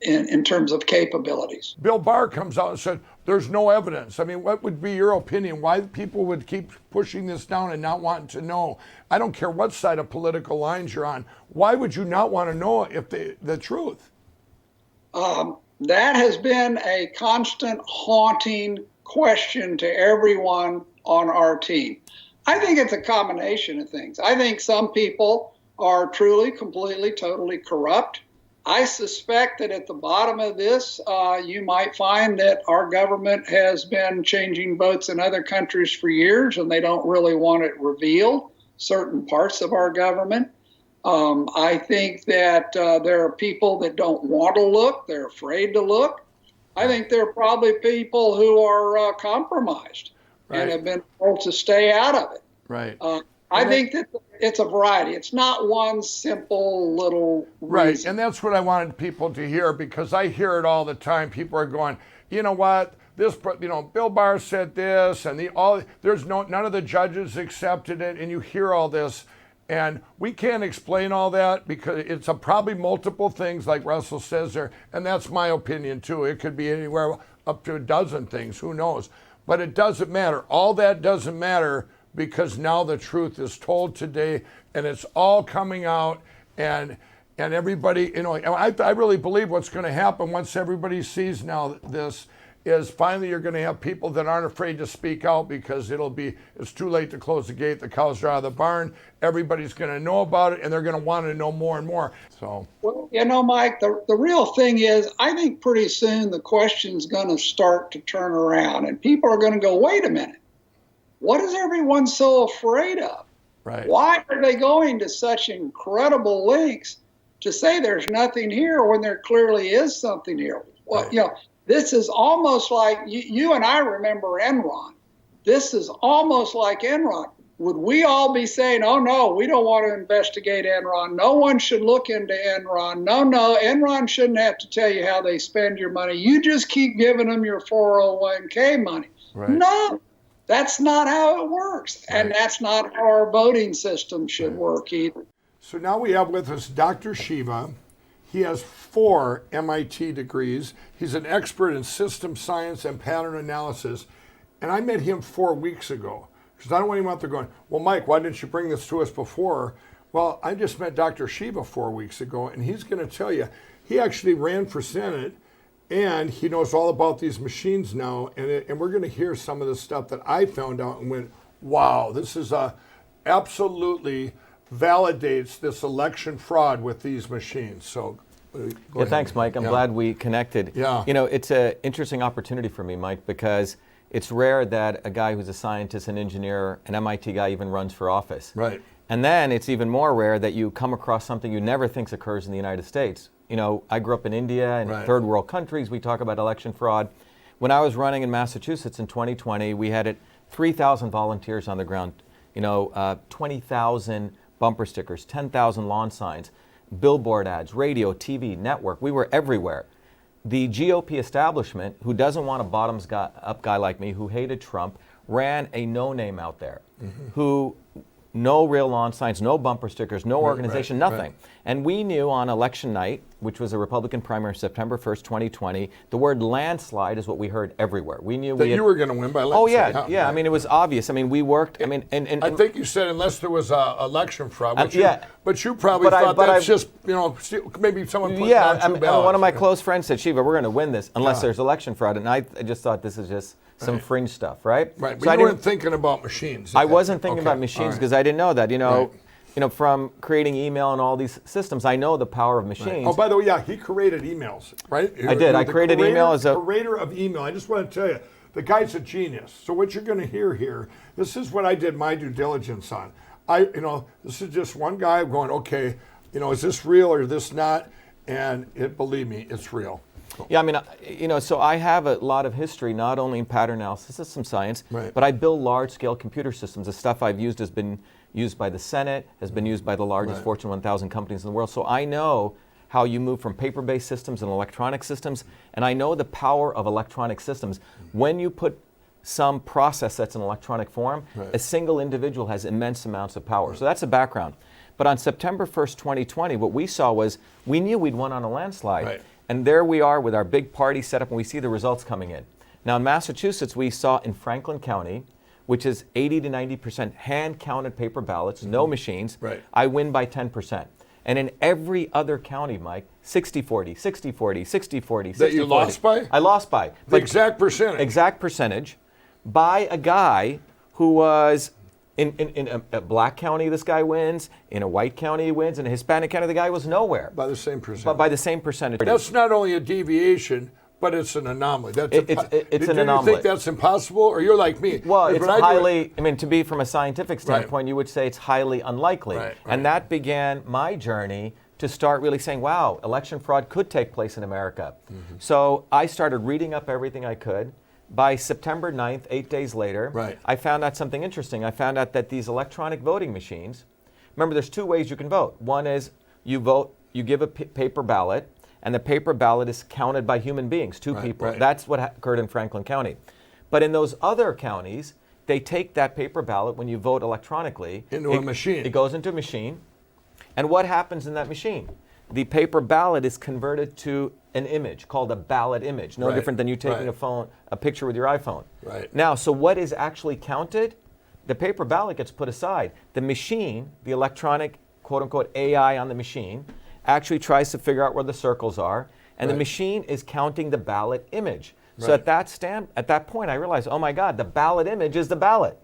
in terms of capabilities. Bill Barr comes out and said, there's no evidence. What would be your opinion? Why people would keep pushing this down and not wanting to know? I don't care what side of political lines you're on. Why would you not want to know if the truth? That has been a constant haunting question to everyone on our team. I think it's a combination of things. I think some people are truly, completely, totally corrupt. I suspect that at the bottom of this, you might find that our government has been changing votes in other countries for years, and they don't really want it revealed, certain parts of our government. I think that there are people that don't want to look. They're afraid to look. I think there are probably people who are compromised and have been told to stay out of it. Right. I think that it's a variety. It's not one simple little reason. Right, and that's what I wanted people to hear, because I hear it all the time. People are going, you know what? Bill Barr said this, and none of the judges accepted it, and you hear all this. And we can't explain all that because it's probably multiple things, like Russell says there, and that's my opinion too. It could be anywhere up to a dozen things, who knows? But it doesn't matter. All that doesn't matter, because now the truth is told today, and it's all coming out, and everybody, I really believe what's going to happen once everybody sees now this is finally you're going to have people that aren't afraid to speak out, because it's too late to close the gate. The cows are out of the barn. Everybody's going to know about it, and they're going to want to know more and more. So, well, Mike, the real thing is, I think pretty soon the question's going to start to turn around, and people are going to go, wait a minute, what is everyone so afraid of? Right. Why are they going to such incredible lengths to say there's nothing here when there clearly is something here? Well, right. This is almost like, you and I remember Enron. This is almost like Enron. Would we all be saying, oh, no, we don't want to investigate Enron. No one should look into Enron. No, Enron shouldn't have to tell you how they spend your money. You just keep giving them your 401k money. Right. No, that's not how it works. Right. And that's not how our voting system should work either. So now we have with us Dr. Shiva. He has 4 MIT degrees. He's an expert in system science and pattern analysis. And I met him 4 weeks ago, because I don't want him out there going, well, Mike, why didn't you bring this to us before? Well, I just met Dr. Shiva 4 weeks ago, and he's going to tell you, he actually ran for Senate, and he knows all about these machines now. And we're going to hear some of the stuff that I found out and went, wow, this is absolutely validates this election fraud with these machines. So thanks, Mike. I'm glad we connected. Yeah. It's an interesting opportunity for me, Mike, because it's rare that a guy who's a scientist, an engineer, an MIT guy even runs for office. Right. And then it's even more rare that you come across something you never think occurs in the United States. I grew up in India and third world countries. We talk about election fraud. When I was running in Massachusetts in 2020, we had 3,000 volunteers on the ground, 20,000 bumper stickers, 10,000 lawn signs. billboard ads, radio, TV, network. We were everywhere. The GOP establishment, who doesn't want a bottoms-up guy like me, who hated Trump, ran a no-name out there, who no real lawn signs, no bumper stickers, no organization, nothing. And we knew on election night, which was a Republican primary, September 1st, 2020, the word landslide is what we heard everywhere. We knew that you were going to win by landslide. Oh yeah, yeah. I mean, it was obvious. I mean, we worked. I mean, and I think you said unless there was election fraud. But you probably but thought that's just, you know, maybe someone put yeah. down two ballots. One of my close friends said, "Shiva, we're going to win this unless there's election fraud," and I just thought this is just some fringe stuff, right? Right. But so you weren't thinking about machines. I wasn't thinking about machines because I didn't know that. You know, from creating email and all these systems, I know the power of machines. Right. Oh, by the way, yeah, he created emails, right? I did. I created email as a creator of email. I just want to tell you, the guy's a genius. So what you're going to hear here, this is what I did my due diligence on. This is just one guy going, okay, is this real or is this not? And believe me, it's real. Yeah, I mean, so I have a lot of history, not only in pattern analysis, system science, right, but I build large-scale computer systems. The stuff I've used has been used by the Senate, has been used by the largest Fortune 1000 companies in the world. So I know how you move from paper-based systems and electronic systems, and I know the power of electronic systems. When you put some process that's in electronic form, a single individual has immense amounts of power. So that's a background. But on September 1st, 2020, what we saw was we knew we'd won on a landslide. Right. And there we are with our big party set up, and we see the results coming in. Now in Massachusetts, we saw in Franklin County, which is 80 to 90% hand-counted paper ballots, no machines, I win by 10%. And in every other county, Mike, 60-40, 60-40, 60-40, 60-40. That you lost by? I lost by. The exact percentage? Exact percentage by a guy who was, in a black county, this guy wins. In a white county, he wins. In a Hispanic county, the guy was nowhere. By the same percentage. But by the same percentage. That's not only a deviation, but it's an anomaly. It's an anomaly. Do you think that's impossible, or you're like me? Well, it's highly, to be from a scientific standpoint, you would say it's highly unlikely. And that began my journey to start really saying, wow, election fraud could take place in America. So I started reading up everything I could. By September 9th, 8 days later, I found out something interesting. I found out that these electronic voting machines, remember there's two ways you can vote. One is you vote, you give a paper ballot, and the paper ballot is counted by human beings, two people. That's what occurred in Franklin County. But in those other counties, they take that paper ballot when you vote electronically. Into a machine. It goes into a machine. And what happens in that machine? The paper ballot is converted to an image called a ballot image, no different than you taking a picture with your iPhone. Now, so what is actually counted? The paper ballot gets put aside. The machine, the electronic, quote unquote, AI on the machine, actually tries to figure out where the circles are, and the machine is counting the ballot image. So at that point, I realized, oh my God, the ballot image is the ballot.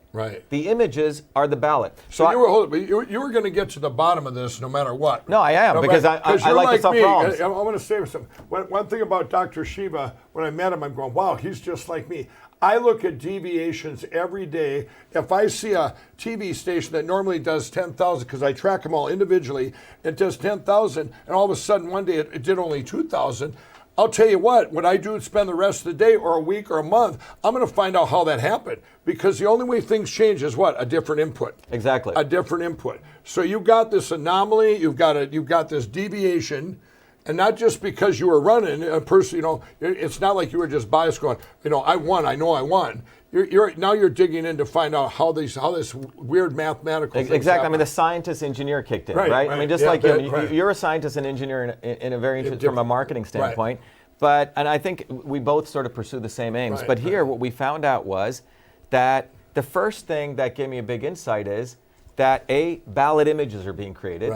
The images are the ballot. So you were going to get to the bottom of this no matter what. No, I am, because I like to solve problems. I want to say something. One thing about Dr. Shiva, when I met him, I'm going, wow, he's just like me. I look at deviations every day. If I see a TV station that normally does 10,000, because I track them all individually, it does 10,000, and all of a sudden one day it did only 2,000, I'll tell you what I do spend the rest of the day or a week or a month, I'm going to find out how that happened. Because the only way things change is what? A different input. Exactly. A different input. So you've got this anomaly, you've got this deviation, and not just because you were running a person, it's not like you were just biased going, I won, I know I won. Now you're digging in to find out how this weird mathematical thing exactly. happen. I mean, the scientist engineer kicked in, right? I mean, just like you're a scientist and engineer in a very from a marketing standpoint. And I think we both sort of pursue the same aims. But here, what we found out was that the first thing that gave me a big insight is that ballot images are being created,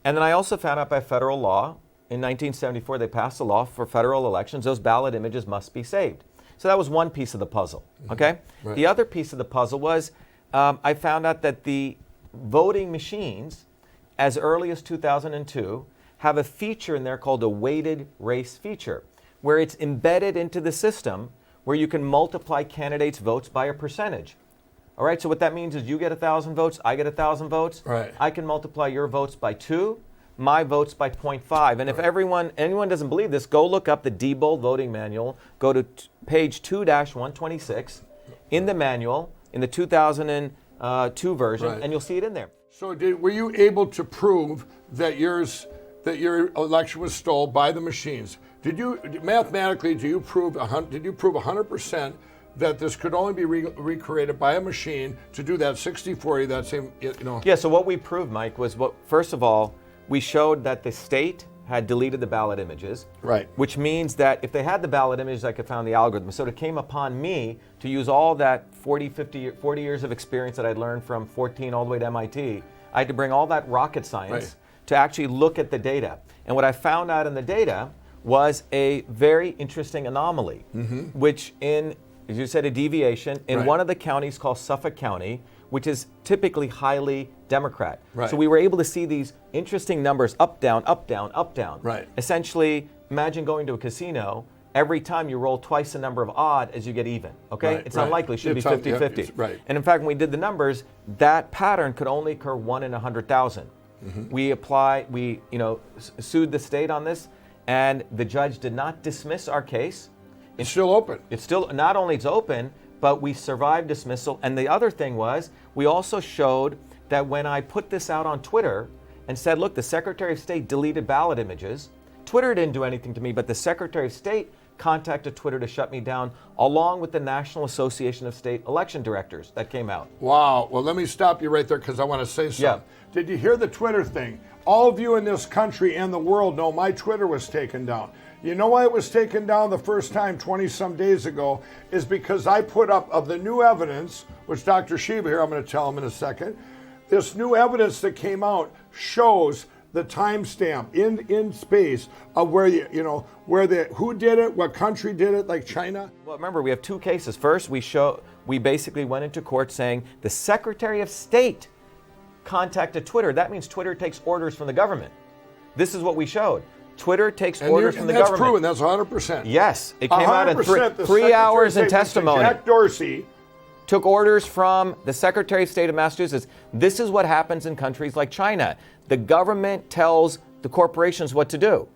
and then I also found out by federal law in 1974 they passed a law for federal elections. Those ballot images must be saved. So that was one piece of the puzzle, okay? The other piece of the puzzle was I found out that the voting machines, as early as 2002, have a feature in there called a weighted race feature, where it's embedded into the system where you can multiply candidates' votes by a percentage. All right, so what that means is you get 1,000 votes, I get 1,000 votes. I can multiply your votes by 2, my votes by 0.5. And if anyone doesn't believe this, go look up the Diebold voting manual. Go to page 2-126 in the manual, in the 2002 version, and you'll see it in there. So were you able to prove that yours that your election was stolen by the machines, mathematically, did you prove 100% that this could only be recreated by a machine to do that 60-40, that same, Yeah, so what we proved, Mike, was first of all, we showed that the state had deleted the ballot images. Right. Which means that if they had the ballot images, I could find the algorithm. So it came upon me to use all that 40 years of experience that I'd learned from 14 all the way to MIT. I had to bring all that rocket science to actually look at the data. And what I found out in the data was a very interesting anomaly, which as you said, a deviation in one of the counties called Suffolk County, which is typically highly Democrat. Right. So we were able to see these interesting numbers up, down, up, down, up, down. Right. Essentially, imagine going to a casino. Every time you roll twice the number of odd as you get even, okay? Right, it's right. unlikely, it should be It's 50-50. right. And in fact, when we did the numbers, that pattern could only occur 1 in 100,000. We sued the state on this, and the judge did not dismiss our case. It's still open. It's still, not only it's open, but we survived dismissal. And the other thing was, we also showed that when I put this out on Twitter and said, look, the Secretary of State deleted ballot images, Twitter didn't do anything to me, but the Secretary of State contacted Twitter to shut me down, along with the National Association of State Election Directors that came out. Wow. Well, let me stop you right there because I want to say something. Yeah. Did you hear the Twitter thing? All of you in this country and the world know my Twitter was taken down. You know why it was taken down the first time 20-some days ago is because I put up of the new evidence, which Dr. Shiva here, I'm going to tell him in a second, this new evidence that came out shows the timestamp in space of where who did it, what country did it, like China. Well, remember, we have two cases. First, we basically went into court saying the Secretary of State contacted Twitter. That means Twitter takes orders from the government. This is what we showed. Twitter takes orders from the government. That's proven. That's 100%. Yes, it came out in 100%, three hours in testimony. Jack Dorsey took orders from the Secretary of State of Massachusetts. This is what happens in countries like China. The government tells the corporations what to do.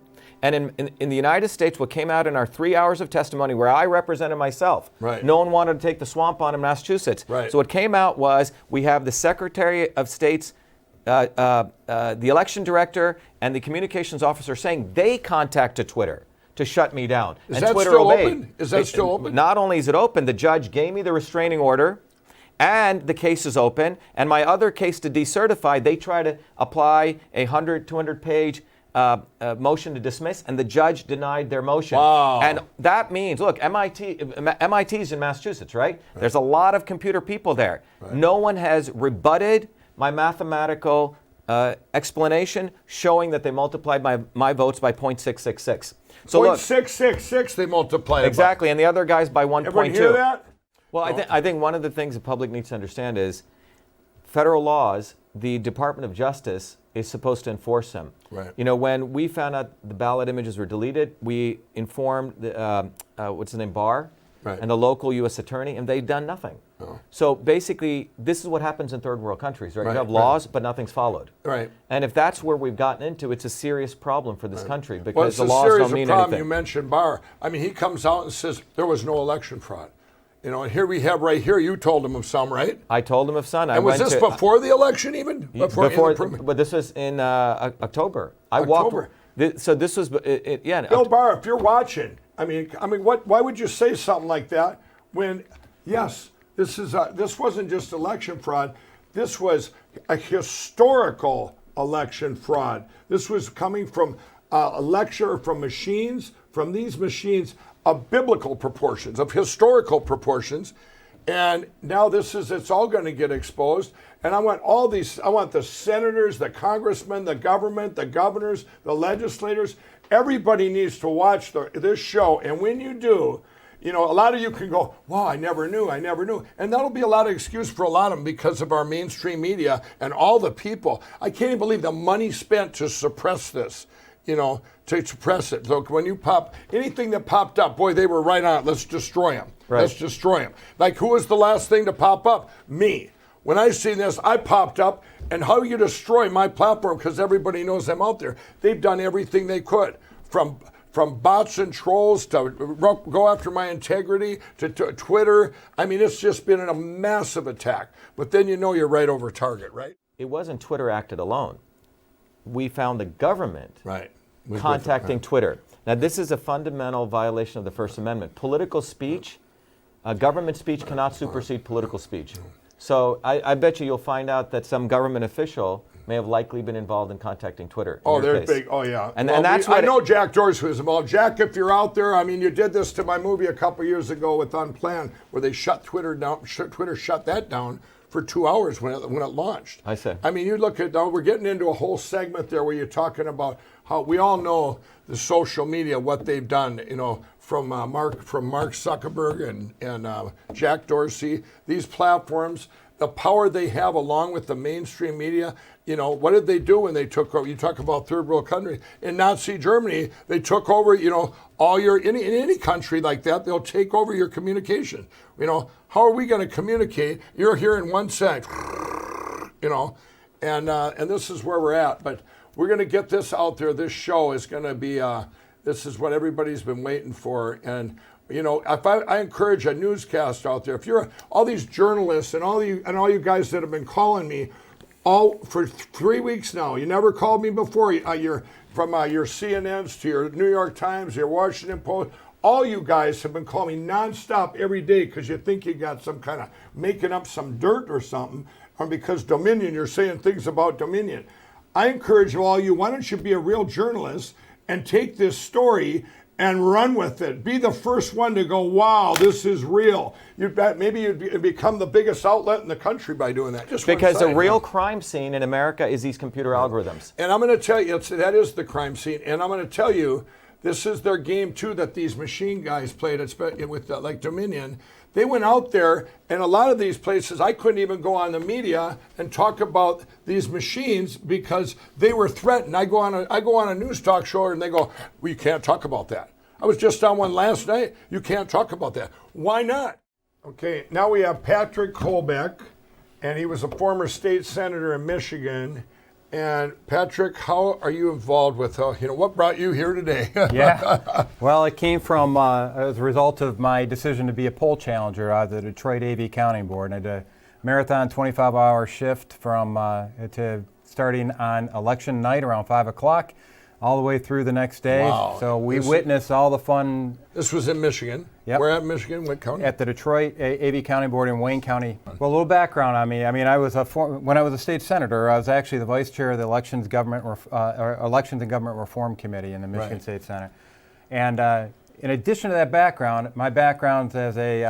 And in the United States, what came out in our 3 hours of testimony where I represented myself, no one wanted to take the swamp on in Massachusetts. Right. So what came out was we have the Secretary of State's the election director and the communications officer saying they contacted Twitter to shut me down. Is and that Twitter still obeyed. open? Is that still open? Not only is it open, the judge gave me the restraining order and the case is open. And my other case to decertify, they try to apply a 200 page motion to dismiss, and the judge denied their motion. Wow. And that means, look, MIT's in Massachusetts, right? There's a lot of computer people there. No one has rebutted my mathematical explanation showing that they multiplied my votes by 0.666. So look, 0.666 they multiplied exactly, and the other guys by 1.2. Everyone hear that? Well, I think one of the things the public needs to understand is federal laws, the Department of Justice is supposed to enforce them. Right. You know, when we found out the ballot images were deleted, we informed the, what's his name, Barr, and the local U.S. attorney, and they've done nothing. Oh. So basically, this is what happens in third world countries, right? You have laws, but nothing's followed. Right. And if that's where we've gotten into, it's a serious problem for this country because Well, it's the a laws series don't mean of problem. anything. You mentioned Barr. I mean, he comes out and says there was no election fraud. You know, and here we have right here, you told him of some, right? I told him of some. And was this before the election even? Before, but this was in October. So this was, yeah. Bill Barr, if you're watching, I mean, why would you say something like that when, yes, this wasn't just election fraud. This was a historical election fraud. This was coming from a lecture from machines, from these machines of biblical proportions, of historical proportions. And now it's all going to get exposed. And I want the senators, the congressmen, the government, the governors, the legislators, everybody needs to watch this show. And when you do, you know, a lot of you can go, wow, I never knew. And that'll be a lot of excuse for a lot of them because of our mainstream media and all the people. I can't even believe the money spent to suppress this, you know, to suppress it. So when you anything that popped up, boy, they were right on it. Let's destroy them. Right. Let's destroy them. Like, who was the last thing to pop up? Me. When I seen this, I popped up. And how you destroy my platform because everybody knows I'm out there. They've done everything they could, from bots and trolls to go after my integrity to Twitter. I mean, it's just been a massive attack. But then you know you're right over target, right? It wasn't Twitter acted alone. we found the government Right. contacting Twitter. Now, this is a fundamental violation of the First Amendment. Political speech, government speech cannot supersede political speech. So I bet you'll find out that some government official may have likely been involved in contacting Twitter. Oh, they're big. Oh, yeah. And well, that's I know Jack Dorsey was involved. Jack, if you're out there, I mean, you did this to my movie a couple years ago with Unplanned, where they shut Twitter down. Twitter shut that down for 2 hours when it launched. I see. I mean, you look at now, we're getting into a whole segment there where you're talking about how we all know the social media, what they've done, you know, from Mark Zuckerberg and Jack Dorsey, these platforms, the power they have along with the mainstream media. You know, what did they do when they took over? You talk about third world countries. In Nazi Germany, they took over, you know, all your, in any country like that, they'll take over your communication. You know, how are we going to communicate? You're here in one sec, you know, and this is where we're at. But we're going to get this out there. This show is going to be, this is what everybody's been waiting for. And, you know, if I encourage a newscast out there, if you're all these journalists and all you guys that have been calling me all for 3 weeks now, you never called me before. You're from your CNNs to your New York Times, your Washington Post. All you guys have been calling me nonstop every day because you think you got some kind of making up some dirt or something, or because Dominion, you're saying things about Dominion. I encourage all you, why don't you be a real journalist and take this story and run with it. Be the first one to go, wow, this is real. Maybe you'd become the biggest outlet in the country by doing that. Just because a real crime scene in America is these computer algorithms. And I'm going to tell you, that is the crime scene. And I'm going to tell you, this is their game too that these machine guys played with like Dominion. They went out there, and a lot of these places, I couldn't even go on the media and talk about these machines because they were threatened. I go on a news talk show, and they go, "We can't talk about that." I was just on one last night. You can't talk about that. Why not? Okay, now we have Patrick Colbeck, and he was a former state senator in Michigan. And Patrick, how are you involved with, what brought you here today? Yeah, well, it came from as a result of my decision to be a poll challenger at the Detroit AV Counting Board. I did a marathon 25-hour shift from to starting on election night around 5 o'clock all the way through the next day. Wow. So we witnessed all the fun. This was in Michigan. Yep. Where at Michigan? What county? At the Detroit AV Counting Board in Wayne County. Well, a little background on me. I mean, when I was a state senator, I was actually the vice chair of the Elections and Government Reform Committee in the Michigan State Senate. And in addition to that background, my background's as a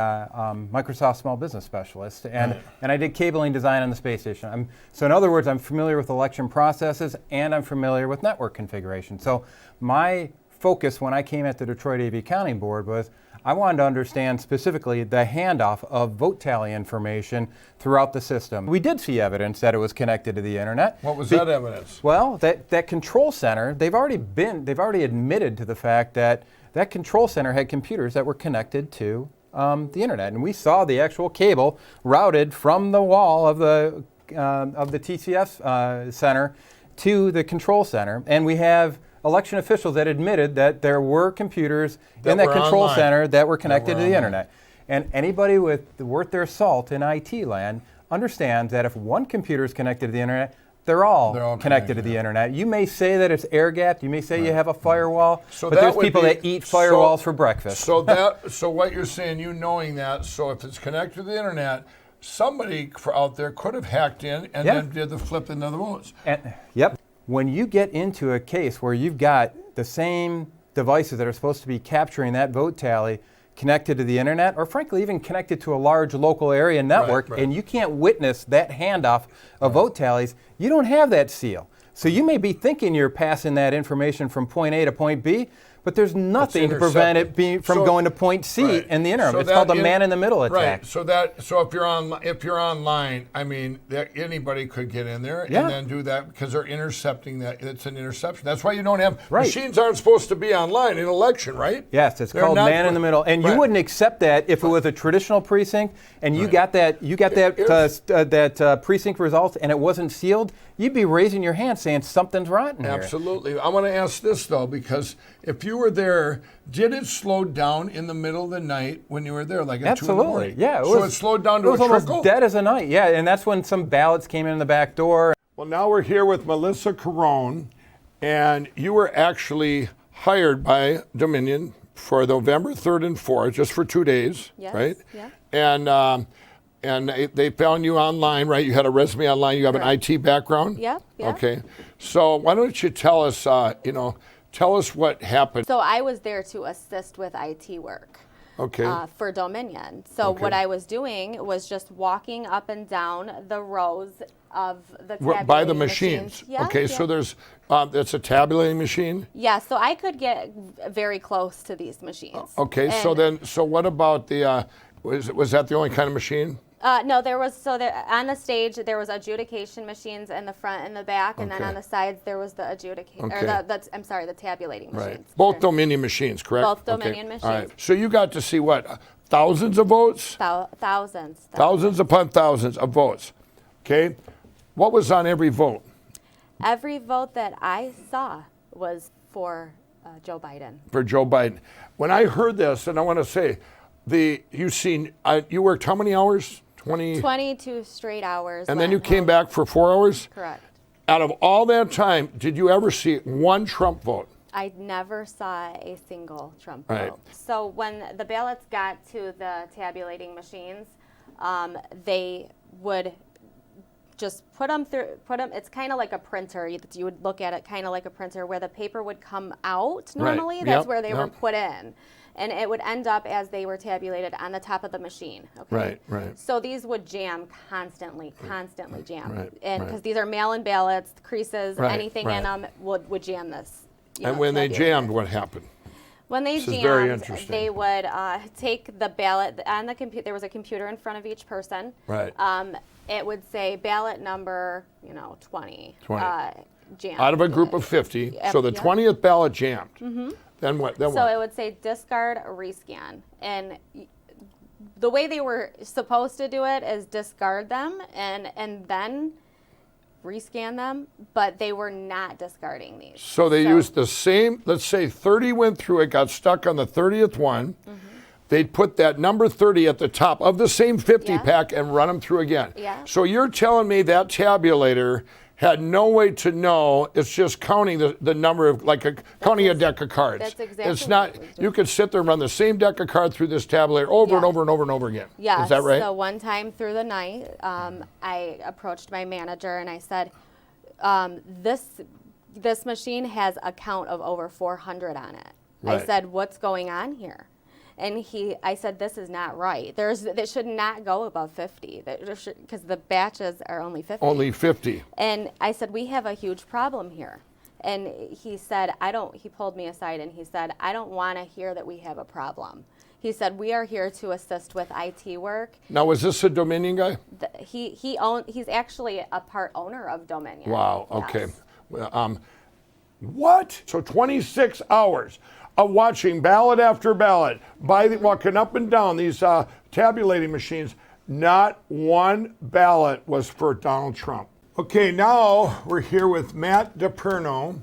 Microsoft small business specialist, and I did cabling design on the space station. So in other words, I'm familiar with election processes, and I'm familiar with network configuration. So my focus when I came at the Detroit AV Counting Board was I wanted to understand specifically the handoff of vote tally information throughout the system. We did see evidence that it was connected to the internet. What was that evidence? Well, that control center, they've already admitted to the fact that that control center had computers that were connected to the internet, and we saw the actual cable routed from the wall of the TCS center to the control center, and we have election officials that admitted that there were computers in that control center that were connected to the internet. And anybody worth their salt in IT land understands that if one computer is connected to the internet, they're all connected to the internet. You may say that it's air-gapped. You may say you have a firewall, but there's people that eat firewalls for breakfast. So what you're saying, you knowing that, so if it's connected to the internet, somebody out there could have hacked in and then did the flipping of the votes. Yep. When you get into a case where you've got the same devices that are supposed to be capturing that vote tally connected to the internet, or frankly even connected to a large local area network, and you can't witness that handoff of vote tallies, you don't have that seal. So you may be thinking you're passing that information from point A to point B, but there's nothing to prevent it from going to point C in the interim. It's called the man-in-the-middle attack. Right. So if you're online, I mean, anybody could get in there and then do that because they're intercepting that. It's an interception. That's why you don't have machines aren't supposed to be online in election, right? Yes, it's called man-in-the-middle, and you wouldn't accept that if it was a traditional precinct and you got that precinct results and it wasn't sealed. You'd be raising your hand saying something's rotten here. Absolutely. I want to ask this, though, because if you were there, did it slow down in the middle of the night when you were there, like at 2 in the morning? Yeah. So it slowed down to a trickle? It was almost dead as a night, and that's when some ballots came in the back door. Well, now we're here with Melissa Carone, and you were actually hired by Dominion for November 3rd and 4th, just for 2 days, Yes, right? yeah. And they found you online, right? You had a resume online. You have an Correct. IT background? Yep, yep. Okay. So why don't you tell us, tell us what happened. So I was there to assist with IT work. Okay. For Dominion. So Okay. what I was doing was just walking up and down the rows of the By the tabulating machines. Yeah, Okay, yeah. so there's, it's a tabulating machine? Yeah, so I could get very close to these machines. Okay, And, so what about the, was that the only kind of machine? No, there was, so there, on the stage, there was adjudication machines in the front and the back, and then Okay. on the sides, there was the adjudication, Okay. or the tabulating machines. Both Dominion machines, correct? Both Okay. Dominion All right. machines. So you got to see what? Thousands of votes? Thousands. Thousands upon thousands of votes. Okay. What was on every vote? Every vote that I saw was for Joe Biden. For Joe Biden. When I heard this, and I want to say, you worked how many hours? 20? 22 straight hours. And then you went came home. back for 4 hours? Correct. Out of all that time, did you ever see one Trump vote? I never saw a single Trump Right. vote. So when the ballots got to the tabulating machines, they would just put them. It's kind of like a printer. You would look at it kind of like a printer where the paper would come out normally. Right. That's Yep, where they were yep. put in. And it would end up as they were tabulated on the top of the machine. Okay? Right, right. So these would jam constantly jam. Right, And right. because these are mail-in ballots, creases, Right, anything right. in them would jam this. And when they jammed, what happened? When they This is very jammed, interesting. they would take the ballot on the computer. There was a computer in front of each person. Right. It would say ballot number, 20. 20. Jammed. Out of a group of 50. Yep, So the yep. 20th ballot jammed. Mm-hmm. Then what? Then So what? it would say discard, rescan, and the way they were supposed to do it is discard them and then rescan them, but they were not discarding these. So they used the same, let's say 30 went through it, got stuck on the 30th one. Mm-hmm. They'd put that number 30 at the top of the same 50 Yeah. pack and run them through again. Yeah. So you're telling me that tabulator had no way to know, it's just counting the number of, counting a deck of cards. That's exactly It's not, what it was you could sit there and run the same deck of cards through this tabulator over and Yeah. over and over and over again. Yes. Is that right? So one time through the night, I approached my manager and I said, this machine has a count of over 400 on it. Right. I said, what's going on here? And I said, this is not right. That should not go above 50 because the batches are only 50. Only 50. And I said, we have a huge problem here. And he said, he pulled me aside and he said, I don't want to hear that we have a problem. He said, we are here to assist with IT work. Now, was this a Dominion guy? He's actually a part owner of Dominion. Wow, Yes. okay. Well, what? So 26 hours of watching ballot after ballot, walking up and down these tabulating machines, not one ballot was for Donald Trump. Okay, now we're here with Matt DePerno,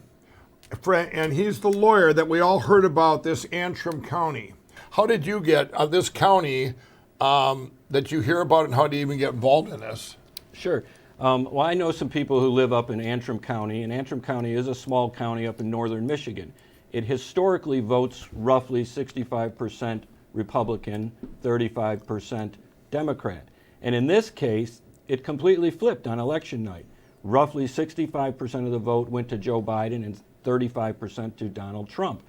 and he's the lawyer that we all heard about this Antrim County. How did you get this county that you hear about, and how do you even get involved in this? Sure. Well, I know some people who live up in Antrim County, and Antrim County is a small county up in northern Michigan. It historically votes roughly 65% Republican, 35% Democrat. And in this case, it completely flipped on election night. Roughly 65% of the vote went to Joe Biden and 35% to Donald Trump.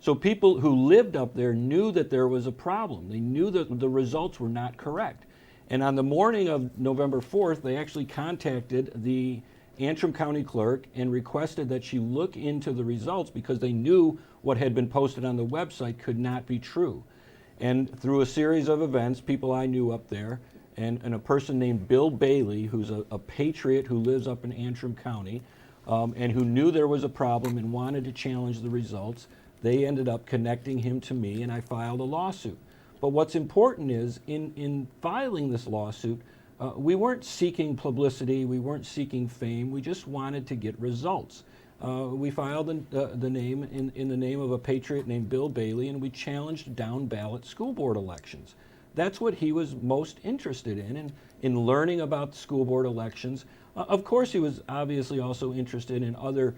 So people who lived up there knew that there was a problem. They knew that the results were not correct. And on the morning of November 4th, they actually contacted the Antrim County Clerk and requested that she look into the results because they knew what had been posted on the website could not be true. And through a series of events, people I knew up there, and a person named Bill Bailey, who's a patriot who lives up in Antrim County, and who knew there was a problem and wanted to challenge the results, they ended up connecting him to me, and I filed a lawsuit. But what's important is, in filing this lawsuit, we weren't seeking publicity, we weren't seeking fame, we just wanted to get results. We filed the name in the name of a patriot named Bill Bailey, and we challenged down ballot school board elections. That's what he was most interested in learning about school board elections. Of course, he was obviously also interested in other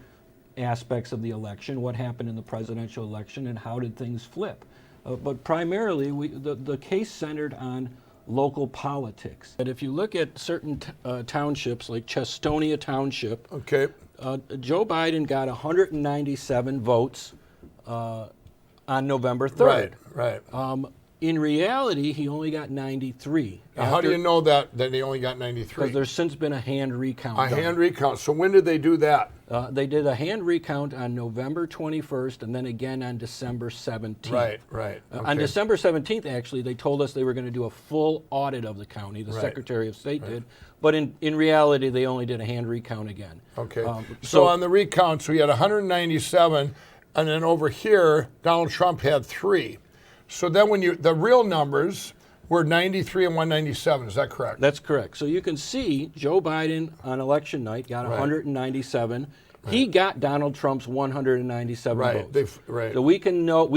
aspects of the election, what happened in the presidential election and how did things flip. But primarily, the case centered on local politics. And if you look at certain townships, like Chestonia Township, Okay. Joe Biden got 197 votes on November 3rd. Right. In reality, he only got 93. Now, how do you know that he only got 93? Because there's since been a hand recount. Hand recount. So when did they do that? They did a hand recount on November 21st and then again on December 17th. Right. On Okay. December 17th, actually, they told us they were going to do a full audit of the county. The Right. Secretary of State did. But in reality, they only did a hand recount again. Okay. So on the recounts, we had 197, and then over here, Donald Trump had 3. So then the real numbers were 93 and 197. Is that correct? That's correct. So you can see Joe Biden on election night got 197. He got Donald Trump's 197 votes. So we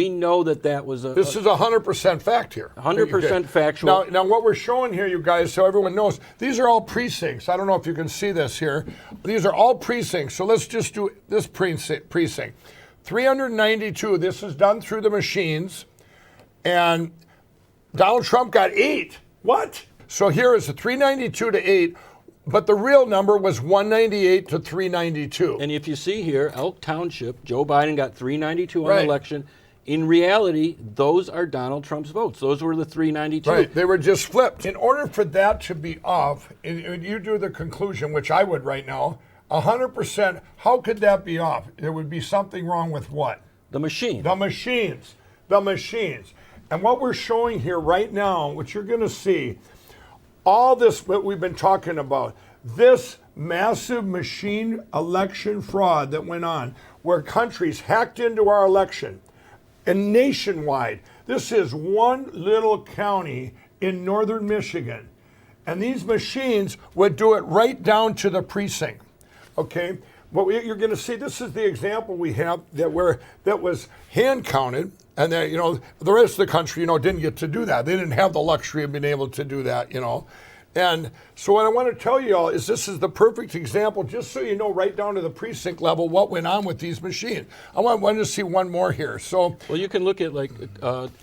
know that was a. This is 100% fact here. 100% factual. Now what we're showing here, you guys, so everyone knows, these are all precincts. I don't know if you can see this here. These are all precincts. So let's just do this precinct. 392. This is done through the machines, and Donald Trump got 8. What? So here is a 392 to 8. But the real number was 198 to 392. And if you see here, Elk Township, Joe Biden got 392 on the election. In reality, those are Donald Trump's votes. Those were the 392. Right, they were just flipped. In order for that to be off, and you do the conclusion, which I would right now, 100%, how could that be off? There would be something wrong with what? The machine. The machines. And what we're showing here right now, what you're going to see, all this what we've been talking about, this massive machine election fraud that went on, where countries hacked into our election, and nationwide. This is one little county in northern Michigan, and these machines would do it right down to the precinct. Okay, you're going to see. This is the example we have that was hand counted. And then, the rest of the country, didn't get to do that. They didn't have the luxury of being able to do that, And so what I want to tell you all is this is the perfect example, just so you know right down to the precinct level what went on with these machines. I wanted to see one more here. So, well, you can look at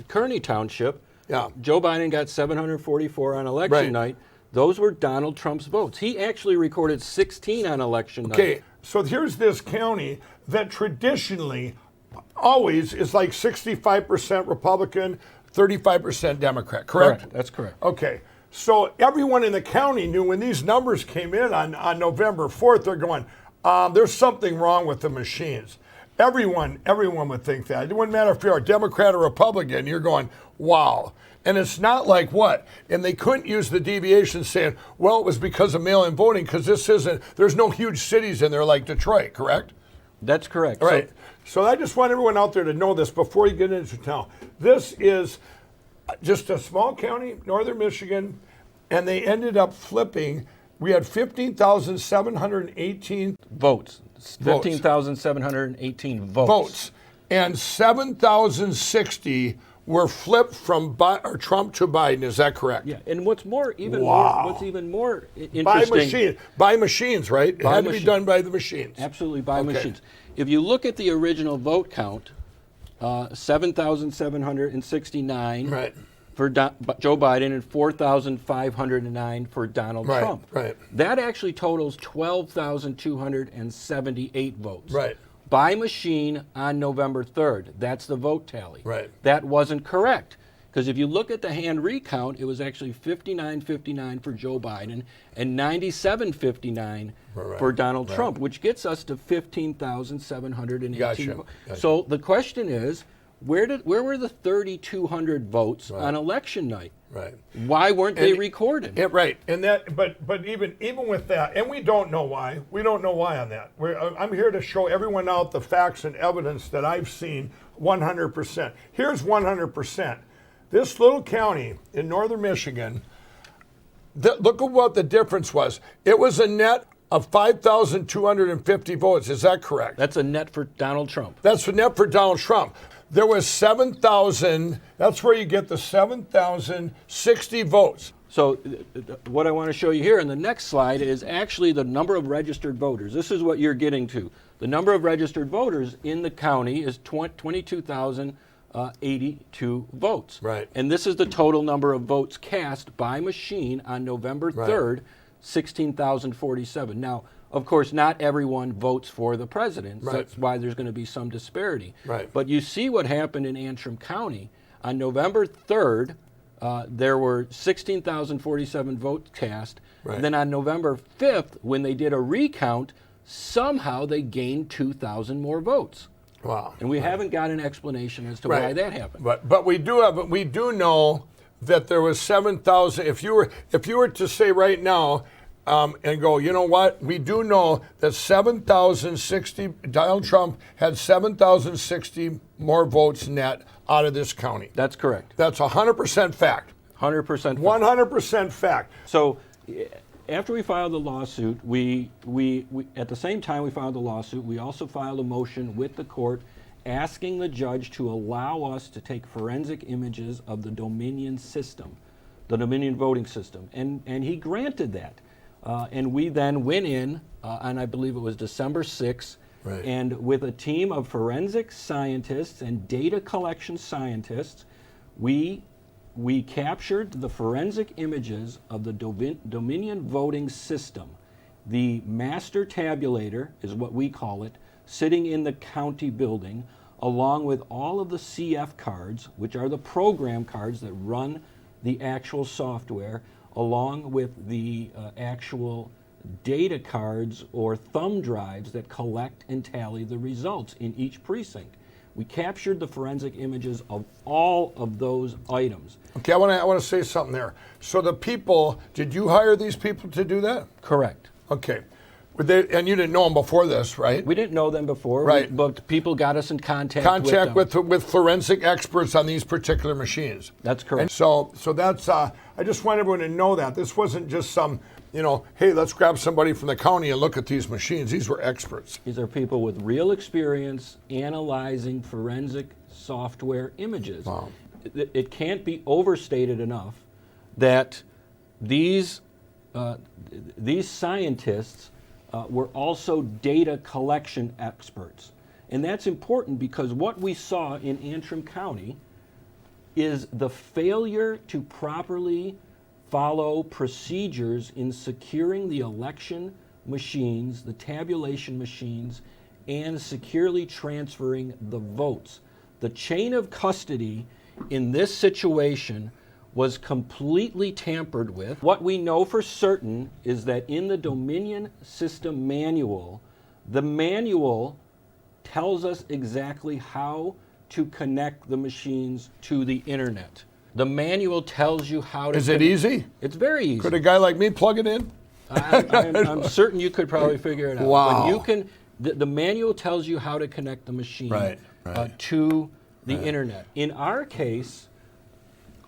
Kearney Township. Yeah. Joe Biden got 744 on election night. Those were Donald Trump's votes. He actually recorded 16 on election night. Okay, so here's this county that traditionally always is like 65% Republican, 35% Democrat, correct? That's correct. Okay, so everyone in the county knew when these numbers came in on November 4th, they're going, there's something wrong with the machines. Everyone would think that. It wouldn't matter if you're a Democrat or Republican, you're going, wow. And it's not like what? And they couldn't use the deviation saying, well, it was because of mail-in voting, because there's no huge cities in there like Detroit, correct? That's correct. All right. So I just want everyone out there to know this before you get into town. This is just a small county, northern Michigan, and they ended up flipping. We had 15,718 votes. 15,718 votes. And 7,060 were flipped from Trump to Biden. Is that correct? Yeah. And what's even more interesting, by machines, right? It had to be done by the machines. Absolutely, by machines. If you look at the original vote count, 7,769 for Joe Biden and 4,509 for Donald Trump. Right. That actually totals 12,278 votes. Right. By machine on November 3rd. That's the vote tally. Right. That wasn't correct. Because if you look at the hand recount, it was actually 59-59 for Joe Biden and 97-59 for Donald Trump, which gets us to 15,718. Gotcha. So the question is, where were the 3,200 votes on election night? Right. Why weren't they recorded? Right. And that, but even with that, and we don't know why. We don't know why on that. I'm here to show everyone out the facts and evidence that I've seen 100%. Here's 100%. This little county in northern Michigan, look at what the difference was. It was a net of 5,250 votes. Is that correct? That's a net for Donald Trump. That's a net for Donald Trump. there was 7,000, that's where you get the 7,060 votes. So what I want to show you here in the next slide is actually the number of registered voters. This is what you're getting to. The number of registered voters in the county is 22,082 votes. Right. And this is the total number of votes cast by machine on November 3rd, 16,047. Now, of course, not everyone votes for the president. Right. That's why there's going to be some disparity. Right. But you see what happened in Antrim County. On November 3rd, there were 16,047 votes cast. Right. Then on November 5th, when they did a recount, somehow they gained 2,000 more votes. Wow. And we haven't got an explanation as to why that happened. But we do know that there was 7,000. If you were to say right now and go, you know what? We do know that 7,060. Donald Trump had 7,060 more votes net out of this county. That's correct. That's 100% fact. 100% fact. 100% fact. So after we filed the lawsuit, we at the same time we filed the lawsuit, we also filed a motion with the court asking the judge to allow us to take forensic images of the Dominion system, the Dominion voting system. And he granted that. And we then went in, and I believe it was December 6th, Right. and with a team of forensic scientists and data collection scientists, we captured the forensic images of the Dominion voting system. The master tabulator is what we call it, sitting in the county building, along with all of the CF cards, which are the program cards that run the actual software, along with the actual data cards or thumb drives that collect and tally the results in each precinct. We captured the forensic images of all of those items. Okay, I want to say something there. So the people, did you hire these people to do that? Correct. Okay. And you didn't know them before this, right? We didn't know them before, Right. but people got us in contact with forensic experts on these particular machines. That's correct. And so that's, I just want everyone to know that. This wasn't just some, hey, let's grab somebody from the county and look at these machines. These were experts. These are people with real experience analyzing forensic software images. Wow. It can't be overstated enough that these scientists were also data collection experts. And that's important because what we saw in Antrim County is the failure to properly follow procedures in securing the election machines, the tabulation machines, and securely transferring the votes. The chain of custody in this situation was completely tampered with. What we know for certain is that in the Dominion system manual, the manual tells us exactly how to connect the machines to the internet. The manual tells you how to. Is it easy? It's very easy. Could a guy like me plug it in? I'm certain you could probably figure it out. Wow. But you can. The manual tells you how to connect the machine Right. to the internet. In our case,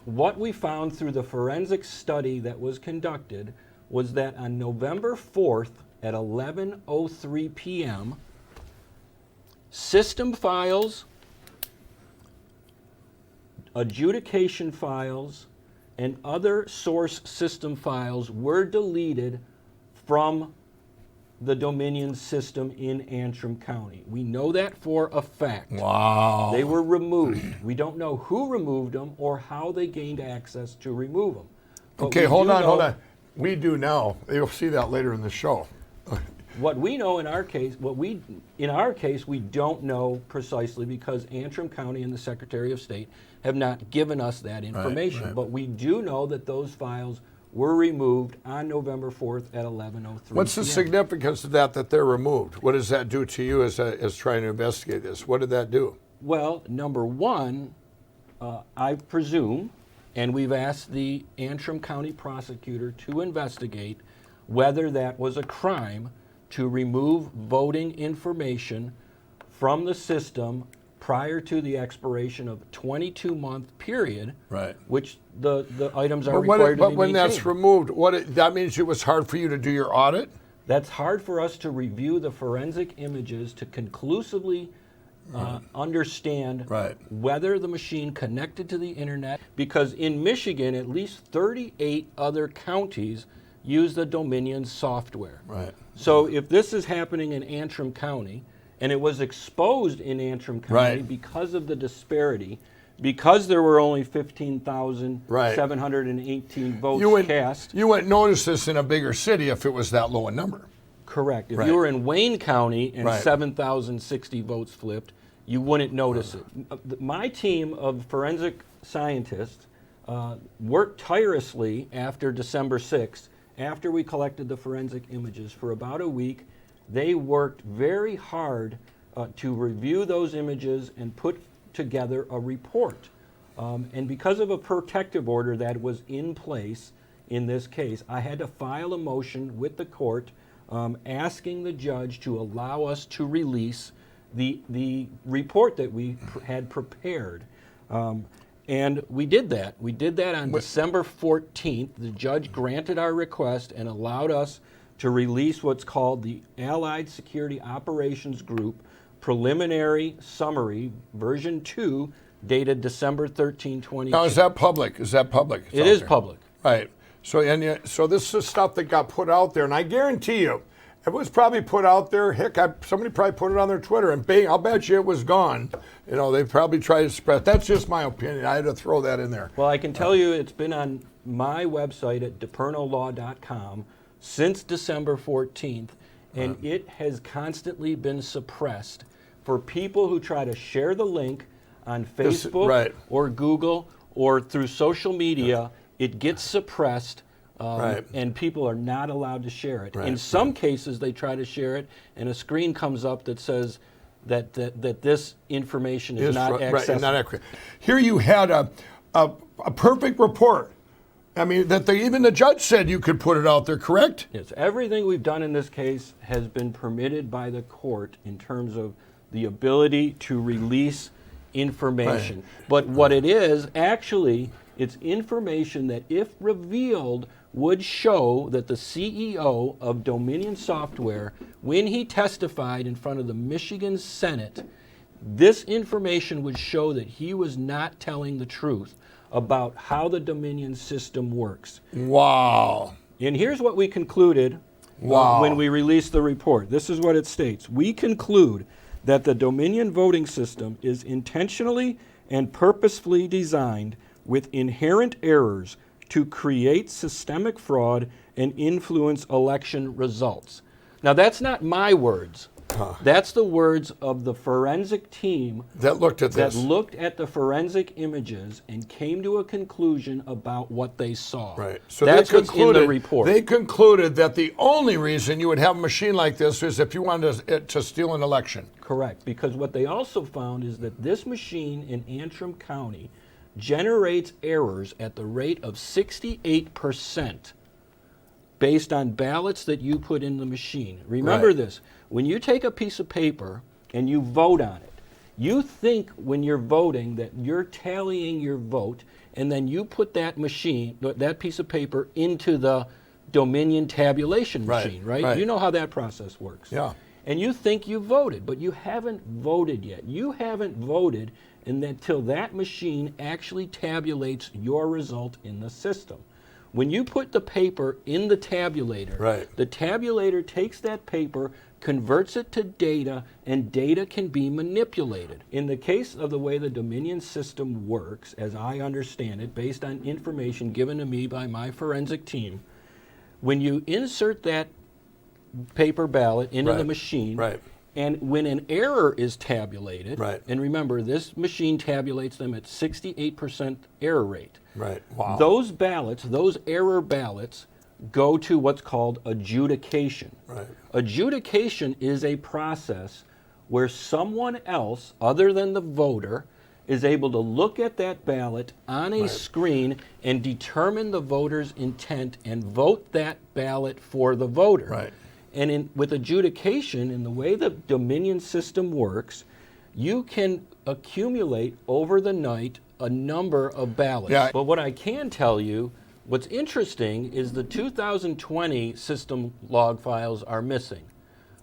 what we found through the forensic study that was conducted was that on November 4th at 11:03 p.m., system files, adjudication files, and other source system files were deleted from the Dominion system in Antrim County. We know that for a fact. Wow. They were removed. We don't know who removed them or how they gained access to remove them. But Okay, we hold do on. know- We do now. You'll see that later in the show. What we know in our case, we don't know precisely because Antrim County and the Secretary of State have not given us that information. right. But we do know that those files were removed on November 4th at 11:03 What's the p.m. significance of that they're removed? What does that do to you as trying to investigate this? What did that do? Well, number one, I presume, and we've asked the Antrim County prosecutor to investigate whether that was a crime to remove voting information from the system prior to the expiration of a 22-month period, Right. which the items are required to But be when maintained. that's removed, that means it was hard for you to do your audit? That's hard for us to review the forensic images to conclusively understand Right. whether the machine connected to the internet, because in Michigan, at least 38 other counties use the Dominion software. Right. So if this is happening in Antrim County, and it was exposed in Antrim County Right. because of the disparity, because there were only 15,718 votes cast. You wouldn't notice this in a bigger city if it was that low a number. Correct. If Right. you were in Wayne County and Right. 7,060 votes flipped, you wouldn't notice it. My team of forensic scientists worked tirelessly after December 6th, after we collected the forensic images for about a week. They worked very hard to review those images and put together a report. And because of a protective order that was in place in this case, I had to file a motion with the court asking the judge to allow us to release the report that we had prepared. And we did that. We did that on December 14th. The judge granted our request and allowed us to release what's called the Allied Security Operations Group Preliminary Summary, version 2, dated December 13, 2020. Now, is that public? Is that public? It's It out is there. public. Right. So this is stuff that got put out there, and I guarantee you, it was probably put out there. Heck, somebody probably put it on their Twitter, and bang, I'll bet you it was gone. You know, they probably tried to spread. That's just my opinion. I had to throw that in there. Well, I can tell you it's been on my website at depernolaw.com since December 14th, and it has constantly been suppressed for people who try to share the link on Facebook right. or Google or through social media. It gets suppressed, Right. and people are not allowed to share it. Right. In some cases, they try to share it, and a screen comes up that says that this information is not accessible. Right, not accurate. Here you had a perfect report. I mean, even the judge said you could put it out there, correct? Yes, everything we've done in this case has been permitted by the court in terms of the ability to release information. Right. But what it is, actually, it's information that, if revealed, would show that the CEO of Dominion Software, when he testified in front of the Michigan Senate, this information would show that he was not telling the truth about how the Dominion system works. Wow. And here's what we concluded when we released the report. This is what it states. We conclude that the Dominion voting system is intentionally and purposefully designed with inherent errors to create systemic fraud and influence election results. Now, that's not my words. That's the words of the forensic team that looked at this. That looked at the forensic images and came to a conclusion about what they saw. Right. So that's they what's in the report. They concluded that the only reason you would have a machine like this is if you wanted to steal an election. Correct. Because what they also found is that this machine in Antrim County generates errors at the rate of 68% based on ballots that you put in the machine. Remember this. When you take a piece of paper and you vote on it, you think when you're voting that you're tallying your vote, and then you put that piece of paper into the Dominion tabulation machine, right? You know how that process works. Yeah. And you think you voted, but you haven't voted yet. You haven't voted until that machine actually tabulates your result in the system. When you put the paper in the tabulator, the tabulator takes that paper, converts it to data, and data can be manipulated. In the case of the way the Dominion system works, as I understand it, based on information given to me by my forensic team, when you insert that paper ballot into the machine, and when an error is tabulated, and remember, this machine tabulates them at 68% error rate. Wow. Those ballots, those error ballots, go to what's called adjudication. Adjudication is a process where someone else, other than the voter, is able to look at that ballot on a screen and determine the voter's intent and vote that ballot for the voter. And with adjudication, in the way the Dominion system works, you can accumulate over the night a number of ballots. But what I can tell you, what's interesting is the 2020 system log files are missing,